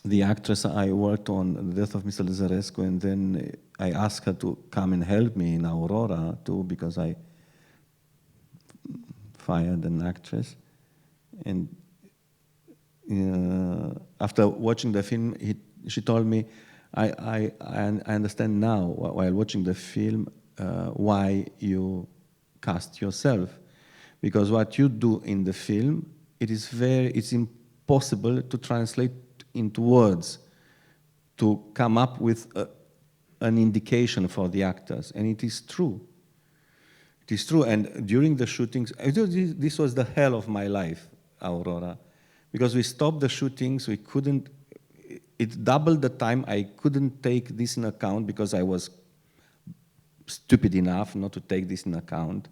the actress I worked on the death of Mr. Lăzărescu, and then I asked her to come and help me in Aurora too, because I fired an actress. And after watching the film, she told me, I understand now, while watching the film, why you cast yourself. Because what you do in the film, it's impossible to translate into words, to come up with an indication for the actors. And it is true. It is true. And during the shootings, this was the hell of my life, Aurora. Because we stopped the shootings, we couldn't, it doubled the time. I couldn't take this in account because I was stupid enough not to take this in account.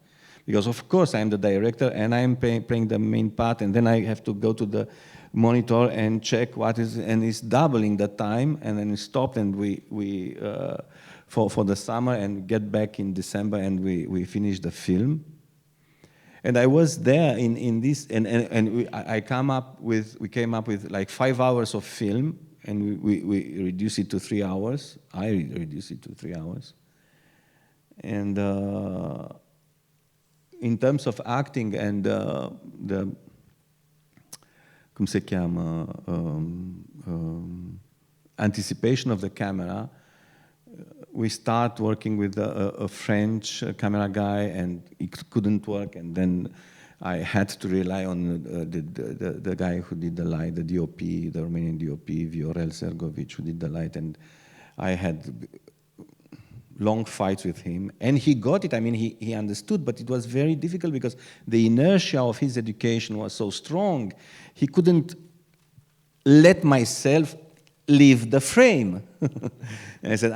Because of course I'm the director and I'm playing the main part, and then I have to go to the monitor and check what is, and it's doubling the time, and then we stopped, and we for the summer, and get back in December, and we finished the film. And I was there in this, and we came up with like 5 hours of film, and we reduced it to 3 hours. I reduced it to 3 hours. And in terms of acting and the, cum se cheamă, anticipation of the camera, we start working with a French camera guy, and it couldn't work, and then I had to rely on the guy who did the light, the DOP, the Romanian DOP, Viorel Sergovic, who did the light, and I had long fights with him, and he got it. I mean, he understood, but it was very difficult because the inertia of his education was so strong. He couldn't let myself leave the frame. And I said,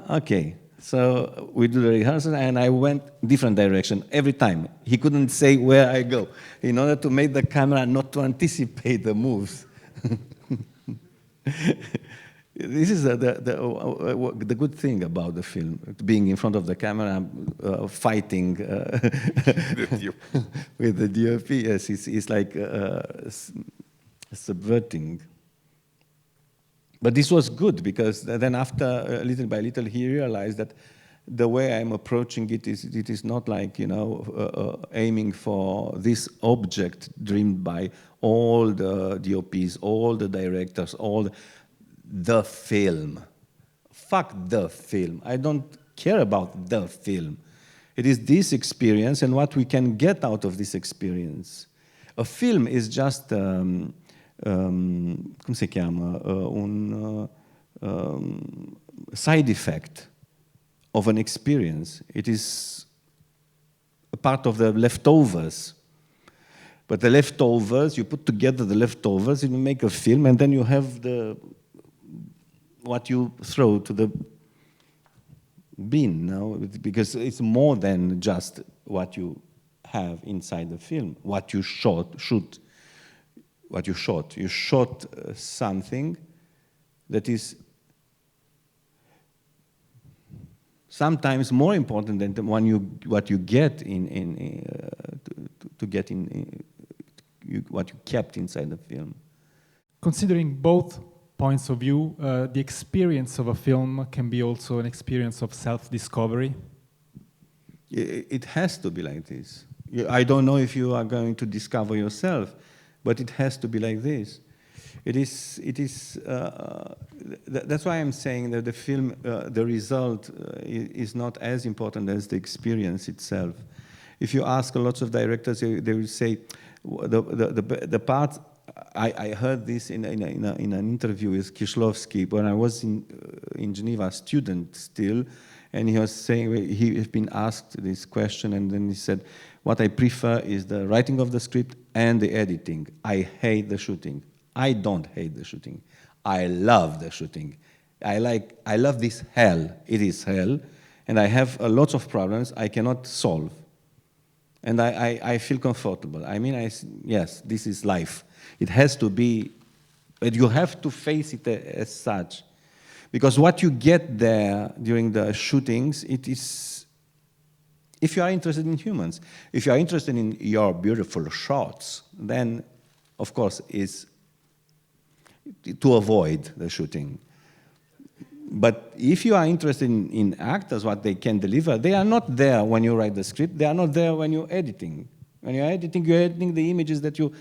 okay. So we do the rehearsal, and I went different direction every time. He couldn't say where I go, in order to make the camera not to anticipate the moves. This is the good thing about the film, being in front of the camera, fighting with the DOP. Yes, it's like subverting. But this was good, because then after, little by little, he realized that the way I'm approaching it is not like, aiming for this object dreamed by all the DOPs, all the directors, the film. Fuck the film. I don't care about the film. It is this experience and what we can get out of this experience. A film is just, cum se cheamă, un side effect of an experience. It is a part of the leftovers. But the leftovers, you put together the leftovers, and you make a film, and then you have what you throw to the bin, no? Because it's more than just what you have inside the film, what you shot. You shot something that is sometimes more important than what you get what you kept inside the film. Considering both points of view, the experience of a film can be also an experience of self-discovery. It has to be like this. I don't know if you are going to discover yourself, but it has to be like this. That's why I'm saying that the film, the result is not as important as the experience itself. If you ask a lot of directors, they will say, the part, I heard this in an interview with Kieślowski when I was in Geneva, a student still, and he was saying, he had been asked this question, and then he said, what I prefer is the writing of the script and the editing. I hate the shooting. I don't hate the shooting. I love the shooting. I love this hell. It is hell, and I have a lot of problems I cannot solve. And I feel comfortable. I mean, yes, this is life. It has to be, but you have to face it as such. Because what you get there during the shootings, it is, if you are interested in humans, if you are interested in your beautiful shots, then, of course, is to avoid the shooting. But if you are interested in actors, what they can deliver, they are not there when you write the script. They are not there when you're editing. When you're editing the images that you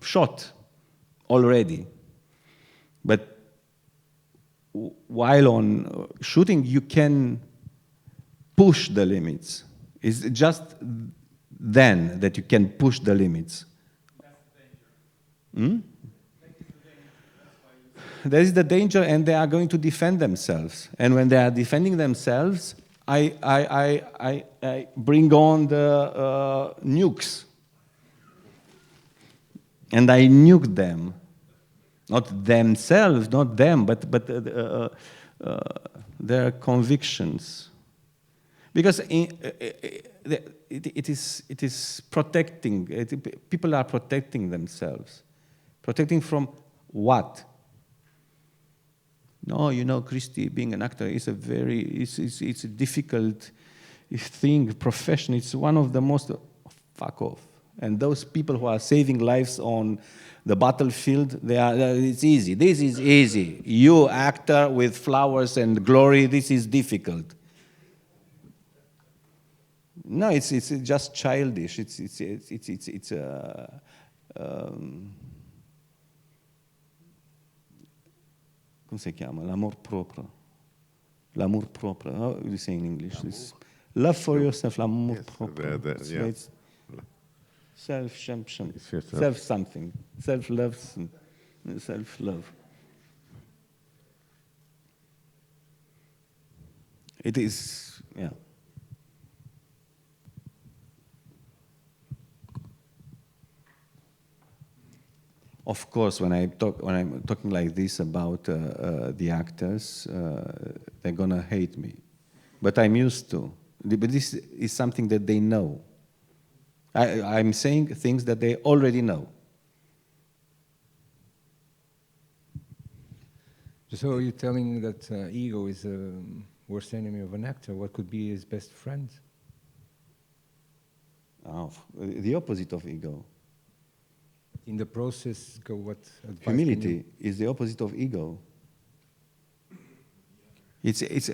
shot already. But while on shooting, you can push the limits. It's just then that you can push the limits. That's the danger. There is the danger, and they are going to defend themselves. And when they are defending themselves, I bring on the nukes. And I nuke them. Not themselves, not them, but their convictions. Because it is protecting, people are protecting themselves. Protecting from what? No, you know, Cristi, being an actor is it's a difficult thing, profession. It's one of the most, fuck off. And those people who are saving lives on the battlefield, it's easy. This is easy. You, actor with flowers and glory, this is difficult. No, it's just childish. Come si chiama? L'amor proprio. L'amor proprio. How do you say in English? This love for yourself, l'amor Yes, proprio. yeah. It's self-something. It's yourself. Self-something. Self-love. Self-love. It is, yeah. Of course, when I'm talking like this about the actors, they're gonna hate me, but I'm used to. But this is something that they know. I'm saying things that they already know. So you're telling that ego is a worst enemy of an actor. What could be his best friend? Oh, the opposite of ego. In the process, what advice Humility is the opposite of ego. It's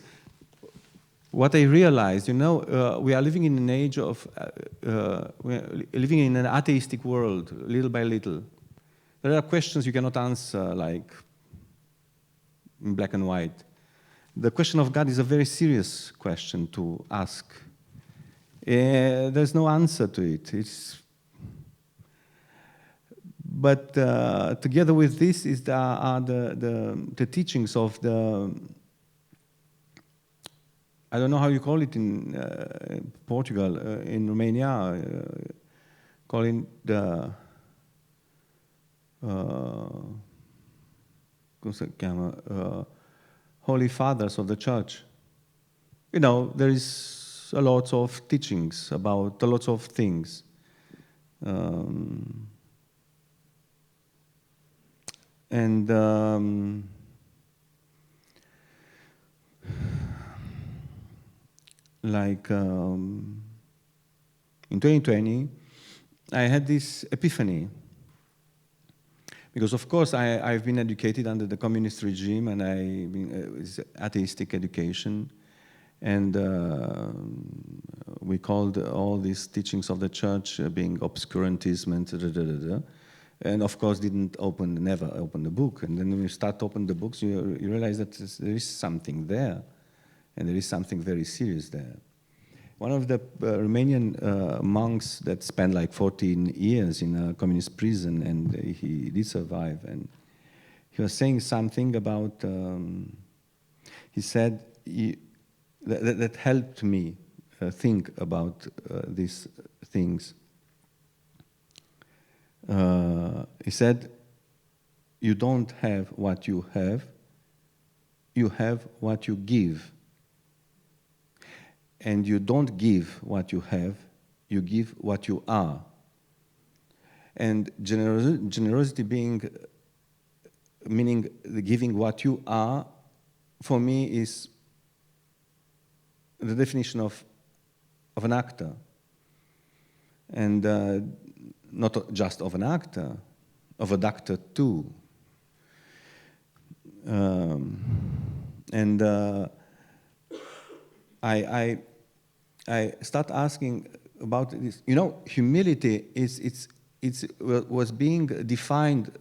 what I realized. You know, we are living in an age of we are living in an atheistic world, little by little. There are questions you cannot answer, like in black and white. The question of God is a very serious question to ask. There's no answer to it. But together with this are the teachings of the, I don't know how you call it in Portugal, in Romania, calling the, come si chiama, Holy Fathers of the Church. You know, there is a lot of teachings about a lot of things. And like in 2020, I had this epiphany. Because of course I've been educated under the communist regime, and it's atheistic education. And we called all these teachings of the church being obscurantism and and of course never open the book. And then when you start to open the books, you realize that there is something there, and there is something very serious there. One of the Romanian monks that spent like 14 years in a communist prison, and he did survive, and he was saying something about, he said, that helped me think about these things. He said, you don't have what you have what you give. and you don't give what you have, you give what you are. And generosity meaning giving what you are, for me is the definition of an actor. And not just of an actor, of a doctor too. And I start asking about this. You know, humility was being defined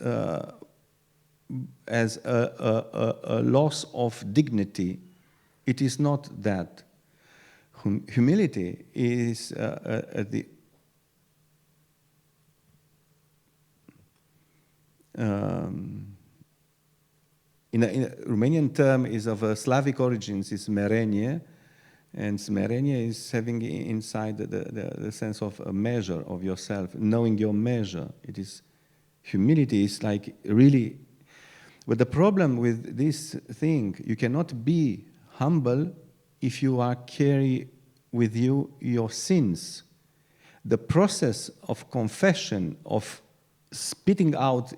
as a loss of dignity. It is not that. Humility is the in a Romanian term is of a Slavic origins, is smerenie, and smerenie is having inside the sense of a measure of yourself, knowing your measure. It is, humility is like really, but the problem with this thing, you cannot be humble if you are carry with you your sins. The process of confession, of spitting out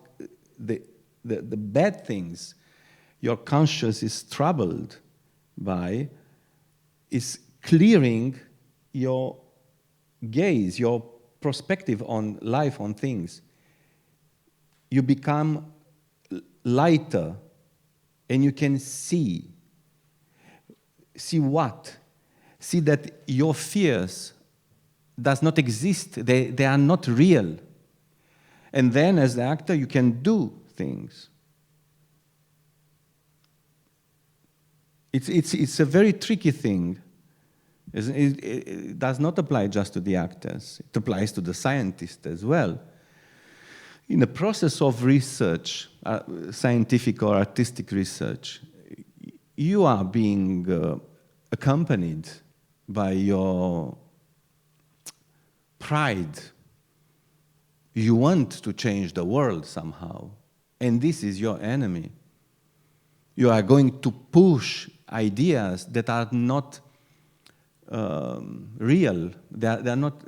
the bad things your conscience is troubled by, is clearing your gaze, your perspective on life, on things. You become lighter and you can see. See what? See that your fears does not exist. They are not real. And then as the actor, you can do things. It's a very tricky thing. It does not apply just to the actors. It applies to the scientists as well. In the process of research, scientific or artistic research, you are being accompanied by your pride. You want to change the world somehow, and this is your enemy. You are going to push ideas that are not real. They are not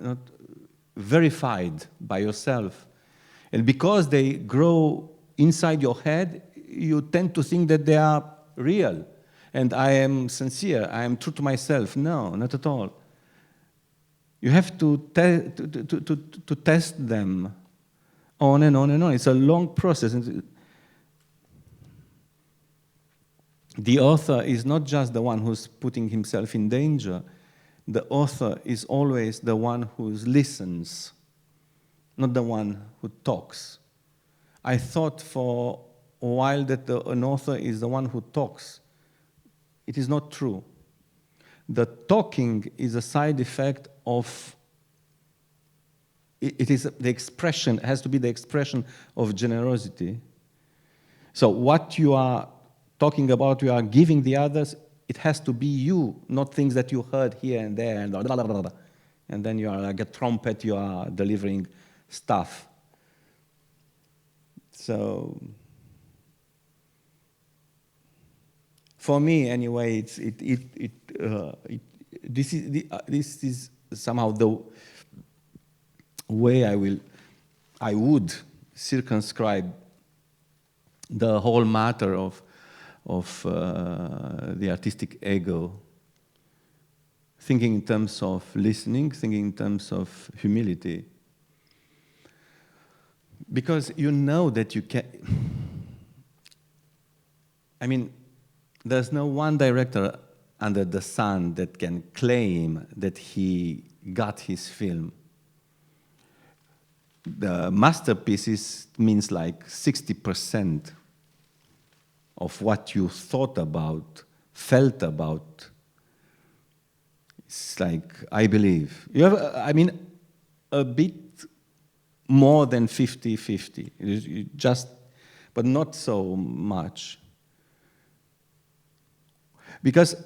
verified by yourself. And because they grow inside your head, you tend to think that they are real. And I am sincere, I am true to myself. No, not at all. You have to test them on and on and on. It's a long process. The author is not just the one who's putting himself in danger. The author is always the one who listens, not the one who talks. I thought for a while that an author is the one who talks. It is not true. The talking is a side effect of, it is the expression, has to be the expression of generosity. So what you are talking about, you are giving the others, it has to be you, not things that you heard here and there, and blah, blah, blah, blah. And then you are like a trumpet, you are delivering stuff. So, for me, anyway, this is somehow the way I would circumscribe the whole matter of the artistic ego, thinking in terms of listening, thinking in terms of humility. Because you know that you can, I mean, there's no one director under the sun that can claim that he got his film. The masterpieces means like 60% of what you thought about, felt about. It's like, I believe. You have, I mean, a bit more than 50-50, just, but not so much. Because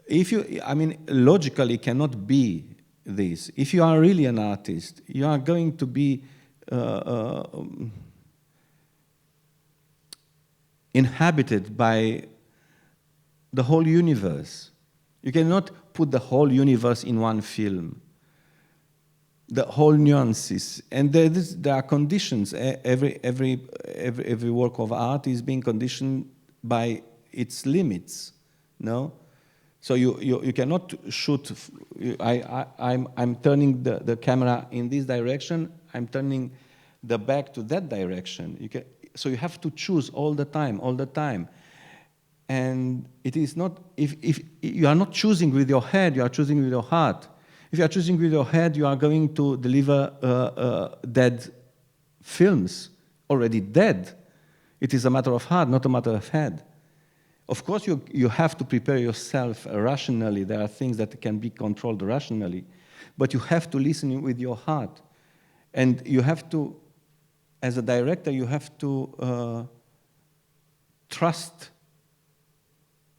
if you, I mean, logically it cannot be this. If you are really an artist, you are going to be inhabited by the whole universe. You cannot put the whole universe in one film. The whole nuances, and there are conditions. Every work of art is being conditioned by its limits, no? So you cannot shoot. I'm turning the camera in this direction. I'm turning the back to that direction. So you have to choose all the time. And it is not, if you are not choosing with your head, you are choosing with your heart. If you are choosing with your head, you are going to deliver dead films, already dead. It is a matter of heart, not a matter of head. Of course, you have to prepare yourself rationally. There are things that can be controlled rationally. But you have to listen with your heart. And you have to, as a director, you have to trust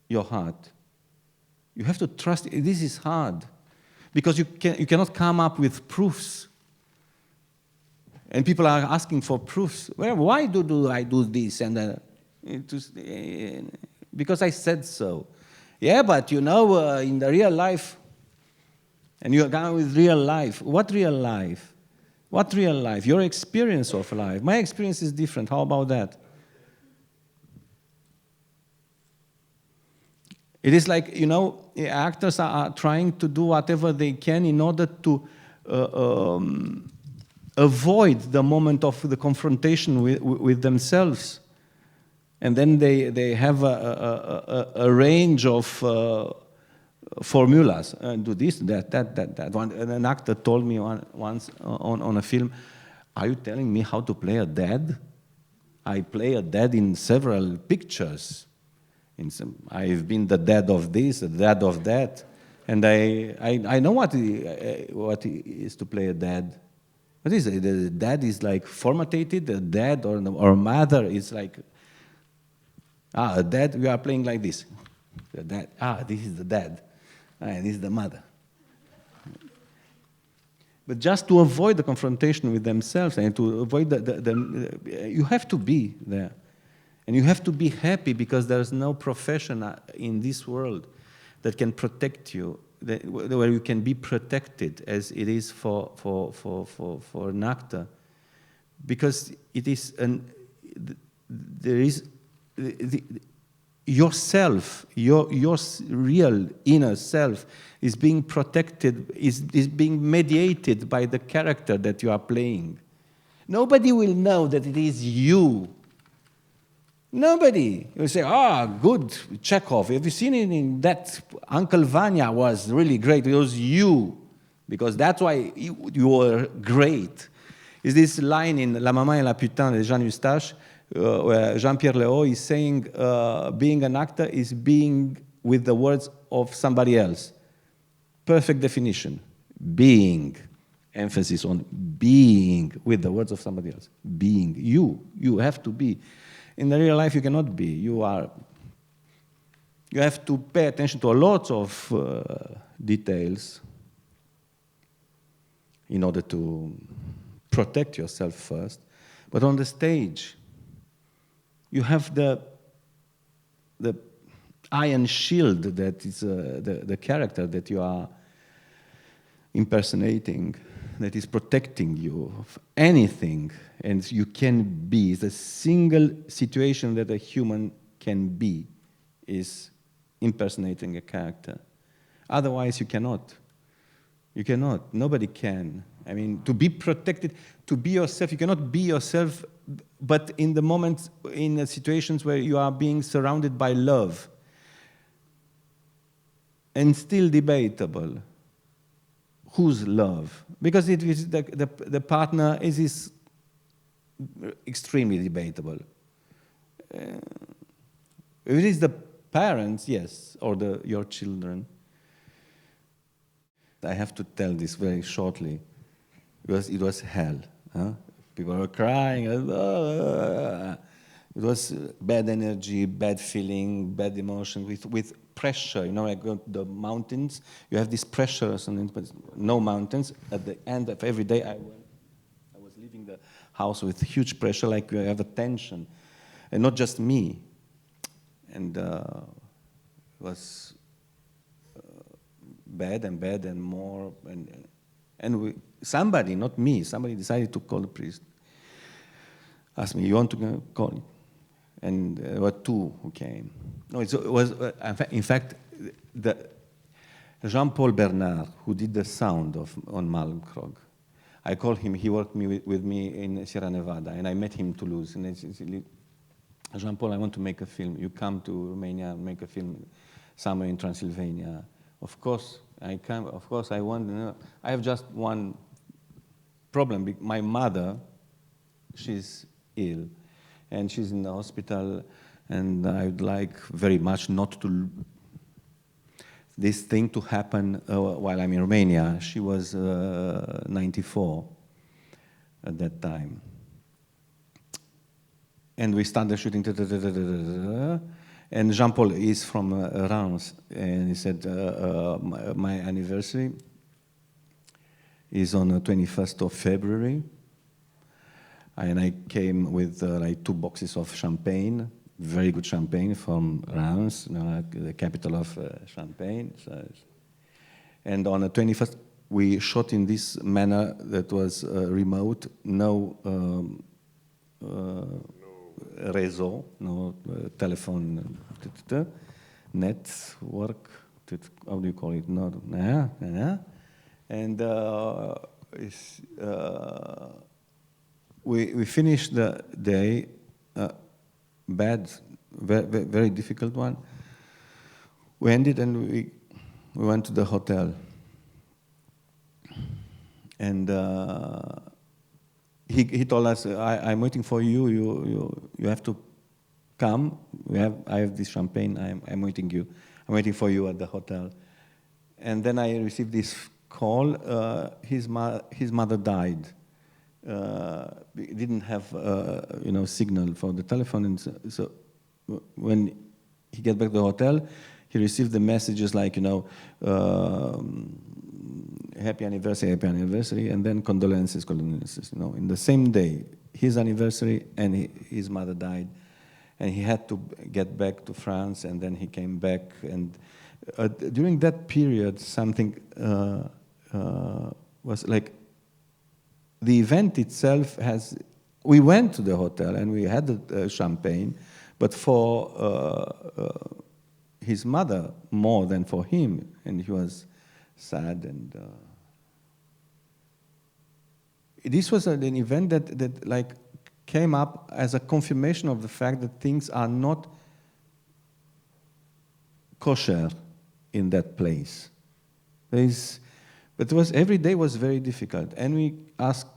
your heart. You have to trust. This is hard. Because you cannot come up with proofs. And people are asking for proofs. Well, why do I do this? And because I said so. Yeah, but in the real life, and you are going with real life. What real life? What real life? Your experience of life. My experience is different. How about that? It is like, actors are trying to do whatever they can in order to avoid the moment of the confrontation with themselves. And then they have a range of formulas. Do this, that. An actor told me once on a film, are you telling me how to play a dad? I play a dad in several pictures. I've been the dad of this, the dad of that, and I know what it is to play a dad. What is it? The dad is like formatted. The dad or mother is like, a dad. We are playing like this. The dad. This is the dad. This is the mother. But just to avoid the confrontation with themselves and to avoid you have to be there. And you have to be happy because there's no profession in this world that can protect you, where you can be protected as it is for an actor. Because it is yourself, your real inner self is being protected, is being mediated by the character that you are playing. Nobody will know that it is you. Nobody. You say, good, Chekhov. Have you seen it in that? Uncle Vanya was really great. It was you. Because that's why you were great. Is this line in La Maman et la Putain de Jean Eustache, where Jean-Pierre Léaud is saying, being an actor is being with the words of somebody else. Perfect definition. Being. Emphasis on being with the words of somebody else. Being. You have to be. In the real life, you cannot be. You have to pay attention to a lot of details in order to protect yourself first. But on the stage, you have the iron shield that is the character that you are impersonating, that is protecting you of anything, and you can be. The single situation that a human can be is impersonating a character. Otherwise, you cannot. You cannot. Nobody can. I mean, to be protected, to be yourself, you cannot be yourself, but in the moments, in the situations where you are being surrounded by love, and still debatable. Whose love? Because it is the partner is extremely debatable. If it is the parents, yes, or your children. I have to tell this very shortly, because it was hell. Huh? People were crying. It was bad energy, bad feeling, bad emotion, with pressure. I go to the mountains, you have this pressure, but no mountains. At the end of every day, I was leaving the house with huge pressure, like you have a tension. And not just me. And it was bad and more, and somebody, not me, somebody decided to call the priest. Asked me, you want to call? And there were two who came. No, it was, in fact, Jean-Paul Bernard, who did the sound on Malmkrog. I called him, he worked with me in Sierra Nevada, and I met him in Toulouse. And I said, Jean-Paul, I want to make a film. You come to Romania and make a film somewhere in Transylvania. Of course, I can. Of course, I want. I have just one problem. My mother, she's ill, and she's in the hospital, and I'd like very much not to this thing to happen while I'm in Romania. She was 94 at that time. And we started shooting, and Jean-Paul is from Reims, and he said, my anniversary is on the 21st of February, and I came with like 2 boxes of champagne, very good champagne from Reims, the capital of Champagne. And on the 21st, we shot in this manner that was remote, no réseau, no telephone network, how do you call it? No, and we finished the day, bad, very, very difficult one. We ended and we went to the hotel. And he told us, I'm waiting for you. You have to come. I have this champagne. I'm waiting you. I'm waiting for you at the hotel. And then I received this call. His mother died. We didn't have signal for the telephone, and so when he got back to the hotel, he received the messages like happy anniversary, and then condolences. In the same day, his anniversary and his mother died, and he had to get back to France, and then he came back, and during that period, something was like. The event itself we went to the hotel and we had the champagne, but for his mother more than for him, and he was sad. And this was an event that like came up as a confirmation of the fact that things are not kosher in that place. But every day was very difficult. And we asked,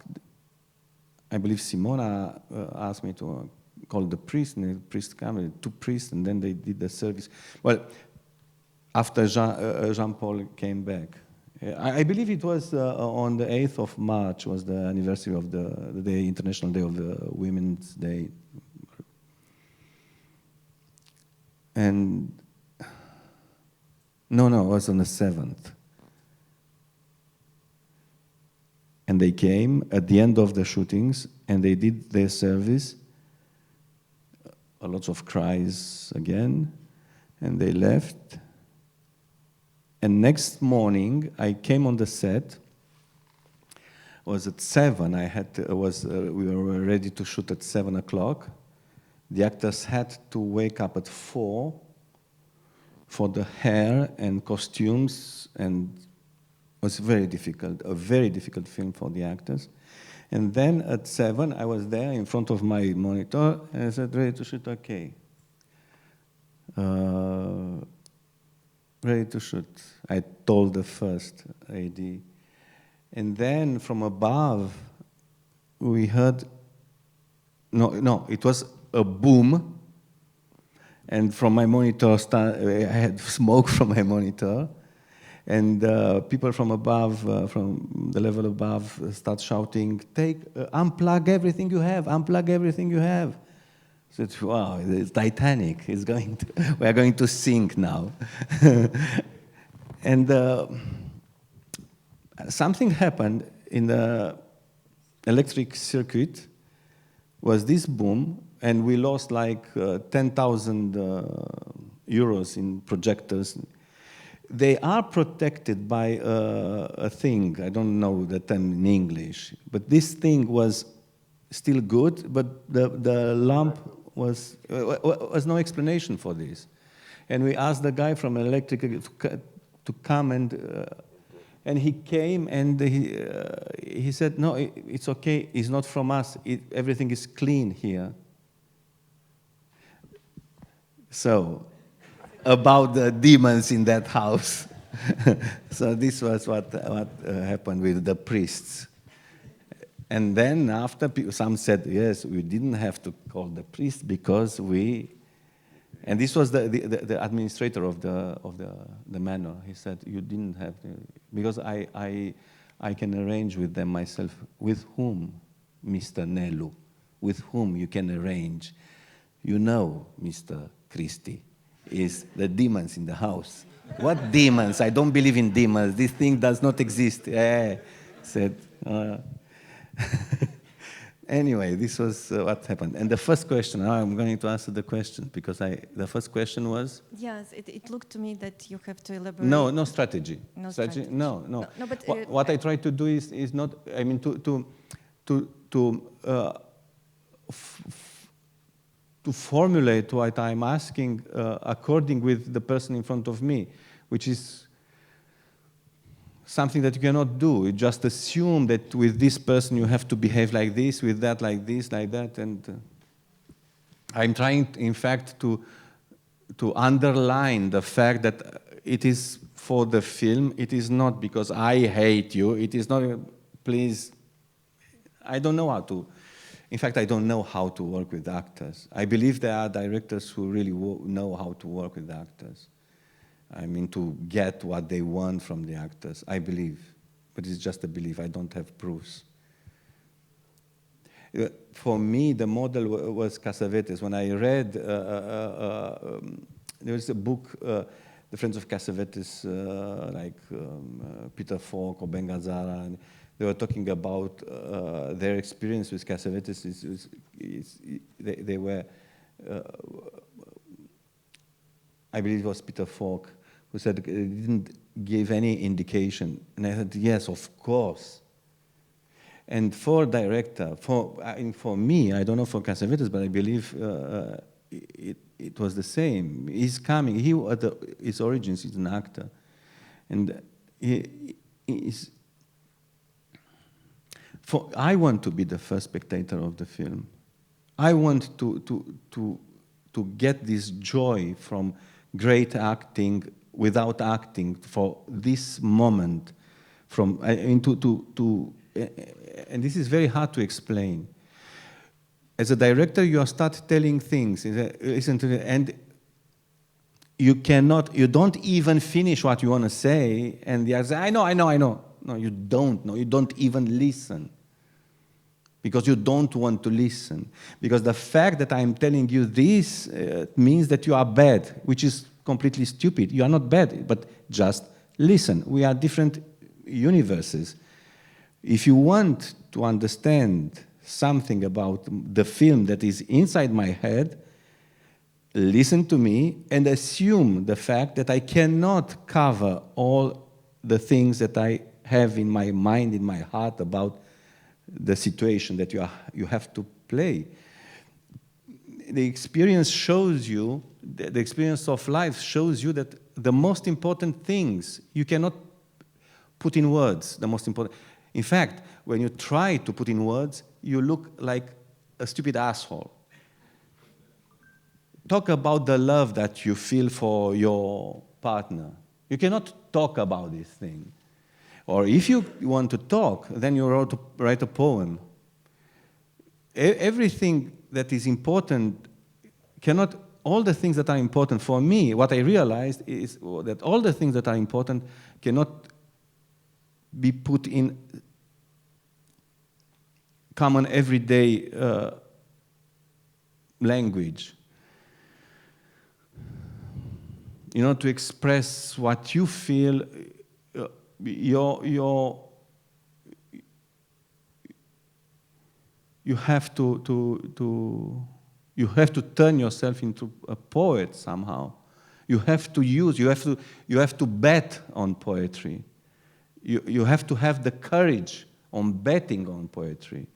I believe Simona asked me to call the priest, and the priest came, 2 priests, and then they did the service. Well, after Jean-Paul came back. I believe it was on the 8th of March was the anniversary of the day, International Day of the Women's Day. And no, it was on the 7th. And they came at the end of the shootings, and they did their service. A lot of cries again, and they left. And next morning, I came on the set. It was at 7. We were ready to shoot at 7 o'clock. The actors had to wake up at 4 for the hair and costumes, and it was very difficult, a very difficult film for the actors. And then at 7, I was there in front of my monitor, and I said, ready to shoot, okay. Ready to shoot. I told the first AD. And then from above, we heard, no, it was a boom. And from my monitor, I had smoke from my monitor. And people from above, from the level above, start shouting, unplug everything you have, unplug everything you have. So it's, wow, it's Titanic. We are going to sink now. And something happened in the electric circuit, was this boom, and we lost like 10,000 euros in projectors. they are protected by a thing. I don't know the term in English, but this thing was still good, but the lamp was no explanation for this. And we asked the guy from electrical to come, and he came, and he said, no, it's okay, it's not from us, everything is clean here. So, about the demons in that house. So this was what happened with the priests. And then after, some said, yes, we didn't have to call the priest because and this was the administrator of the manor. He said, you didn't have to, because I can arrange with them myself. With whom, Mr. Nelu? With whom you can arrange? You know, Mr. Cristi, is the demons in the house. What demons? I don't believe in demons. This thing does not exist. Said. Anyway, this was what happened. And the first question, now I'm going to answer the question, because the first question was? Yes, it looked to me that you have to elaborate. No strategy. No strategy. No. No, but what I try to do is not, I mean, to formulate what I'm asking according with the person in front of me, which is something that you cannot do. You just assume that with this person you have to behave like this, with that like this, like that. And I'm trying, in fact, to underline the fact that it is for the film. It is not because I hate you. It is not, please, I don't know how to. In fact, I don't know how to work with actors. I believe there are directors who really know how to work with actors. I mean, to get what they want from the actors, I believe. But it's just a belief, I don't have proofs. For me, the model was Cassavetes. When I read, there was a book, the Friends of Cassavetes, like Peter Falk or Ben Gazzara, and they were talking about their experience with Cassavetes. They were, I believe it was Peter Falk, who said it didn't give any indication. And I said, yes, of course. And for director, for me, I don't know for Cassavetes, but I believe it was the same. He's coming, his origins, he's an actor. And I want to be the first spectator of the film. I want to get this joy from great acting without acting for this moment. And this is very hard to explain. As a director, you start telling things, and you don't even finish what you want to say, and the other say, I know. No, you don't know. You don't even listen. Because you don't want to listen. Because the fact that I'm telling you this means that you are bad, which is completely stupid. You are not bad, but just listen. We are different universes. If you want to understand something about the film that is inside my head, listen to me and assume the fact that I cannot cover all the things that I have in my mind, in my heart about the situation that you have to play. The experience shows you, the experience of life shows you that the most important things you cannot put in words, the most important. In fact, when you try to put in words, you look like a stupid asshole. Talk about the love that you feel for your partner. You cannot talk about this thing. Or if you want to talk, then you write a poem. Everything that is important all the things that are important for me, what I realized is that all the things that are important cannot be put in common everyday language. You know, to express what you feel, you have to turn yourself into a poet somehow. You have to use, you have to bet on poetry. You have to have the courage on betting on poetry.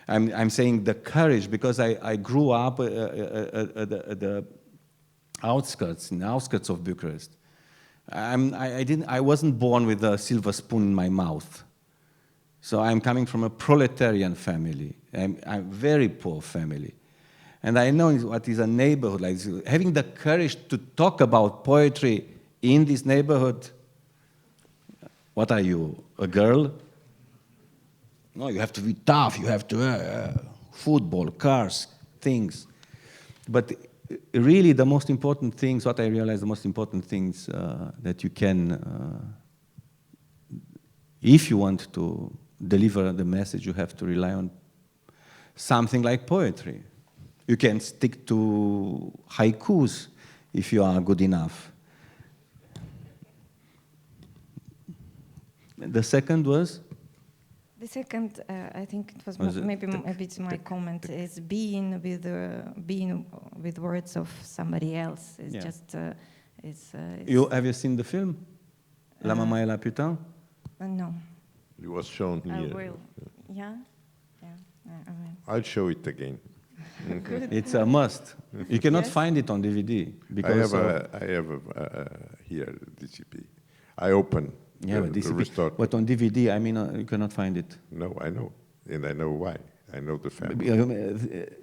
I'm saying the courage because I grew up at the outskirts, in the outskirts of Bucharest. I wasn't born with a silver spoon in my mouth. So I'm coming from a proletarian family. I'm a very poor family. And I know what is a neighborhood like this. Having the courage to talk about poetry in this neighborhood, what are you, a girl? No, you have to be tough, you have to, football, cars, things. But really the most important things, what I realized, the most important things that you can, if you want to deliver the message, you have to rely on something like poetry. You can stick to haikus if you are good enough. The second was? The second, I think it was maybe a bit my comment, is being with words of somebody else. It's just, have you seen the film? La Maman et la Putain? No. It was shown here. I will. Yeah? Yeah, I will. I'll show it again. It's a must. You cannot find it on DVD. Because I have here DCP. I open the restored. But on DVD, I mean, you cannot find it. No, I know. And I know why. I know the family.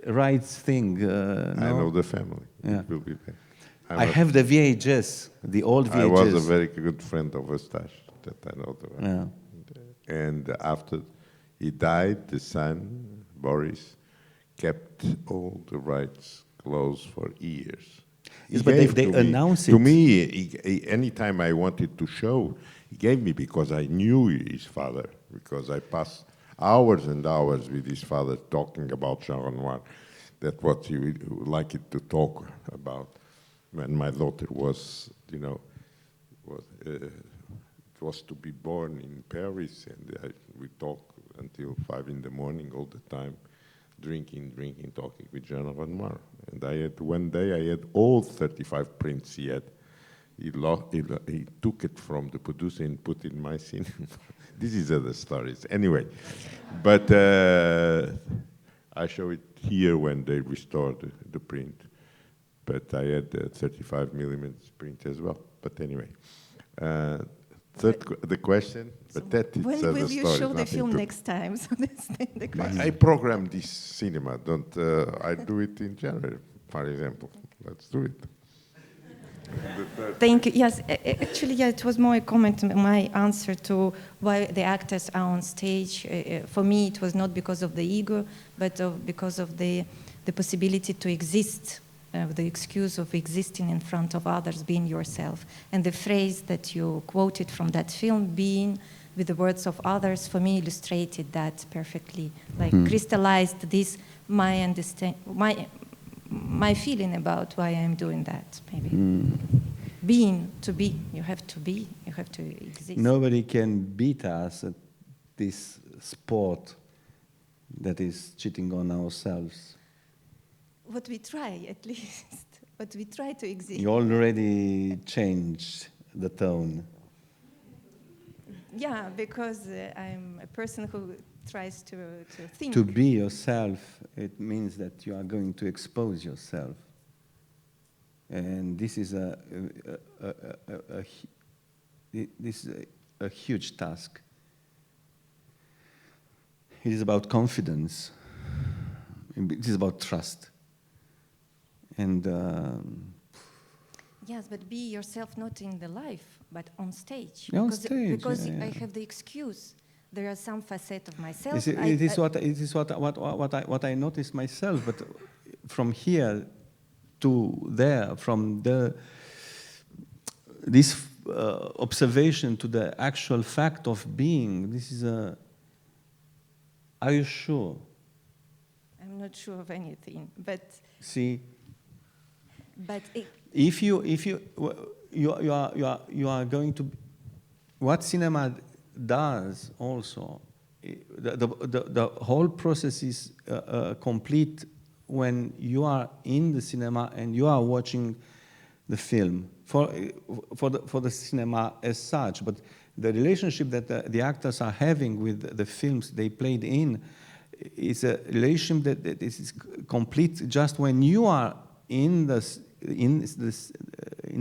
Rights thing. I know the family. Yeah. It will be there. I have the VHS, the old VHS. I was a very good friend of Eustache, that I know. Yeah. And after he died, the son, Boris, kept all the rights closed for years. Yes, but if they announce it... To me, anytime I wanted to show, he gave me because I knew his father, because I passed hours and hours with his father talking about Jean Renoir. That's what he would like it to talk about. When my daughter was, it was to be born in Paris, and we talked until 5 in the morning all the time, drinking, talking with Jean Renoir. And one day I had all 35 prints he had. He took it from the producer and put it in my scene. This is other stories. Anyway, but I show it here when they restored the print. But I had the 35 millimeters print as well. But anyway, the question, but that is when will you show the film next time? So that's the question. I program this cinema. Don't I do it in January, for example? Let's do it. Thank you. Yes, actually, yeah, it was more a comment, my answer to why the actors are on stage. For me, it was not because of the ego, but because of the possibility to exist, the excuse of existing in front of others, being yourself. And the phrase that you quoted from that film, being with the words of others, for me illustrated that perfectly, like crystallized this, my feeling about why I'm doing that, maybe. Being, to be, you have to exist. Nobody can beat us at this sport that is cheating on ourselves. What we try, at least. But we try to exist. You already changed the tone. Yeah, because I'm a person who tries to think. To be yourself, it means that you are going to expose yourself. And this is a huge task. It is about confidence. It is about trust. And yes, but be yourself not in the life, but on stage. On stage, because yeah. I have the excuse. There are some facets of myself. It is what I noticed myself. But from here to there, from this observation to the actual fact of being, this is a. Are you sure? I'm not sure of anything, but. See. But if you are going to, what cinema does also, the whole process is complete when you are in the cinema and you are watching the film for the cinema as such, but the relationship that the actors are having with the films they played in is a relationship that is complete just when you are in the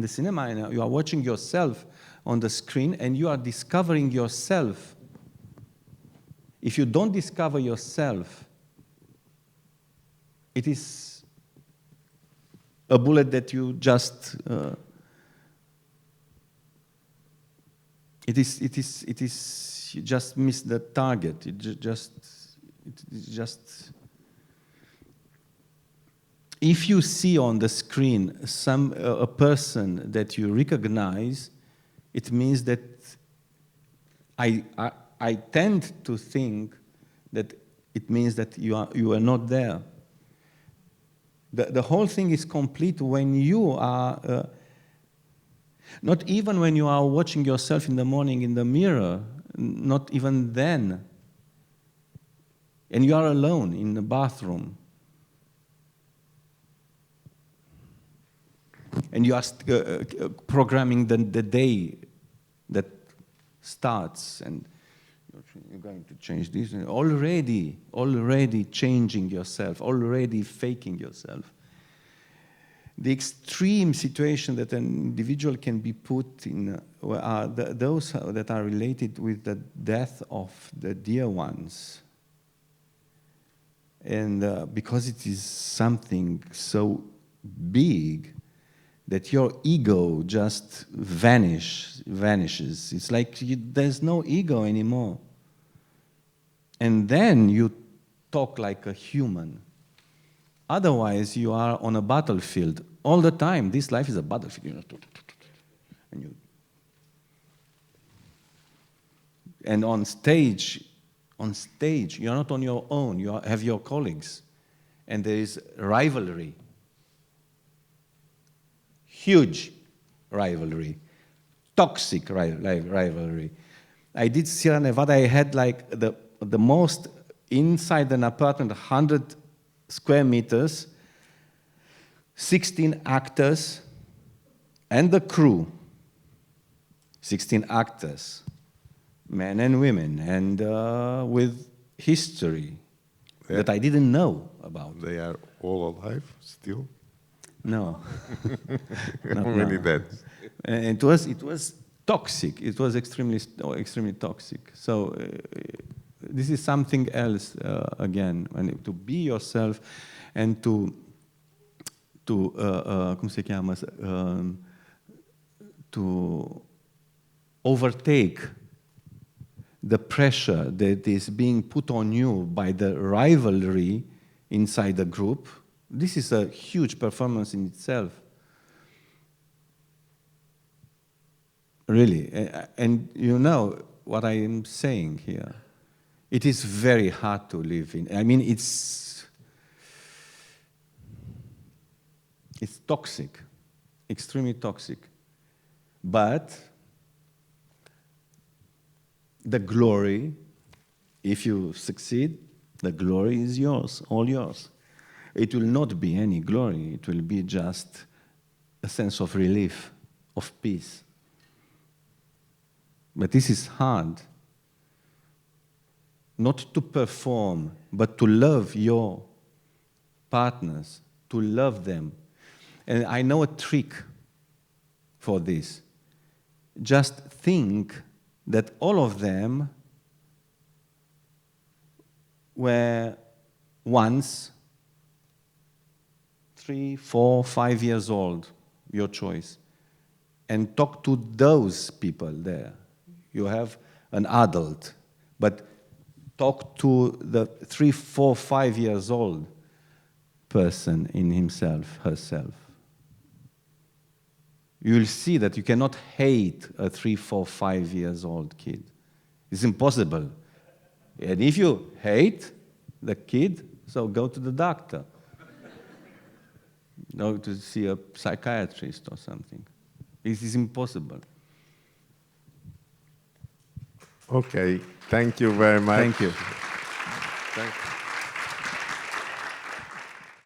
cinema and you are watching yourself on the screen and you are discovering yourself. If you don't discover yourself, it is a bullet that you just you just miss the target. It just if you see on the screen a person that you recognize, it means that I tend to think that it means that you are not there. The whole thing is complete when you are, not even when you are watching yourself in the morning in the mirror, not even then. And you are alone in the bathroom. And you are programming the day that starts, and you're going to change this. Already changing yourself, already faking yourself. The extreme situation that an individual can be put in are those that are related with the death of the dear ones. And because it is something so big that your ego just vanishes. It's like there's no ego anymore. And then you talk like a human. Otherwise, you are on a battlefield all the time. This life is a battlefield. You know, and on stage, you're not on your own. You have your colleagues. And there is rivalry. Huge rivalry. Toxic rivalry. I did Sierra Nevada. I had like the most inside an apartment, 100 square meters, 16 actors, and the crew. 16 actors, men and women, and with history that I didn't know about. They are all alive still? No. How many dead? It was toxic. It was extremely toxic. So this is something else again. And to be yourself and to come si chiama? To overtake the pressure that is being put on you by the rivalry inside the group. This is a huge performance in itself. Really. And you know what I am saying here. It is very hard to live in. I mean, it's toxic, extremely toxic. But the glory, if you succeed, the glory is yours, all yours. It will not be any glory. It will be just a sense of relief, of peace. But this is hard. Not to perform, but to love your partners, to love them. And I know a trick for this. Just think that all of them were once 3, 4, 5 years old, your choice, and talk to those people there. You have an adult, but talk to the 3, 4, 5 years old person in himself, herself. You'll see that you cannot hate a 3, 4, 5 years old kid. It's impossible. And if you hate the kid, so go to the doctor. Go to see a psychiatrist or something. It is impossible. Okay, thank you very much. Thank you. Thank you.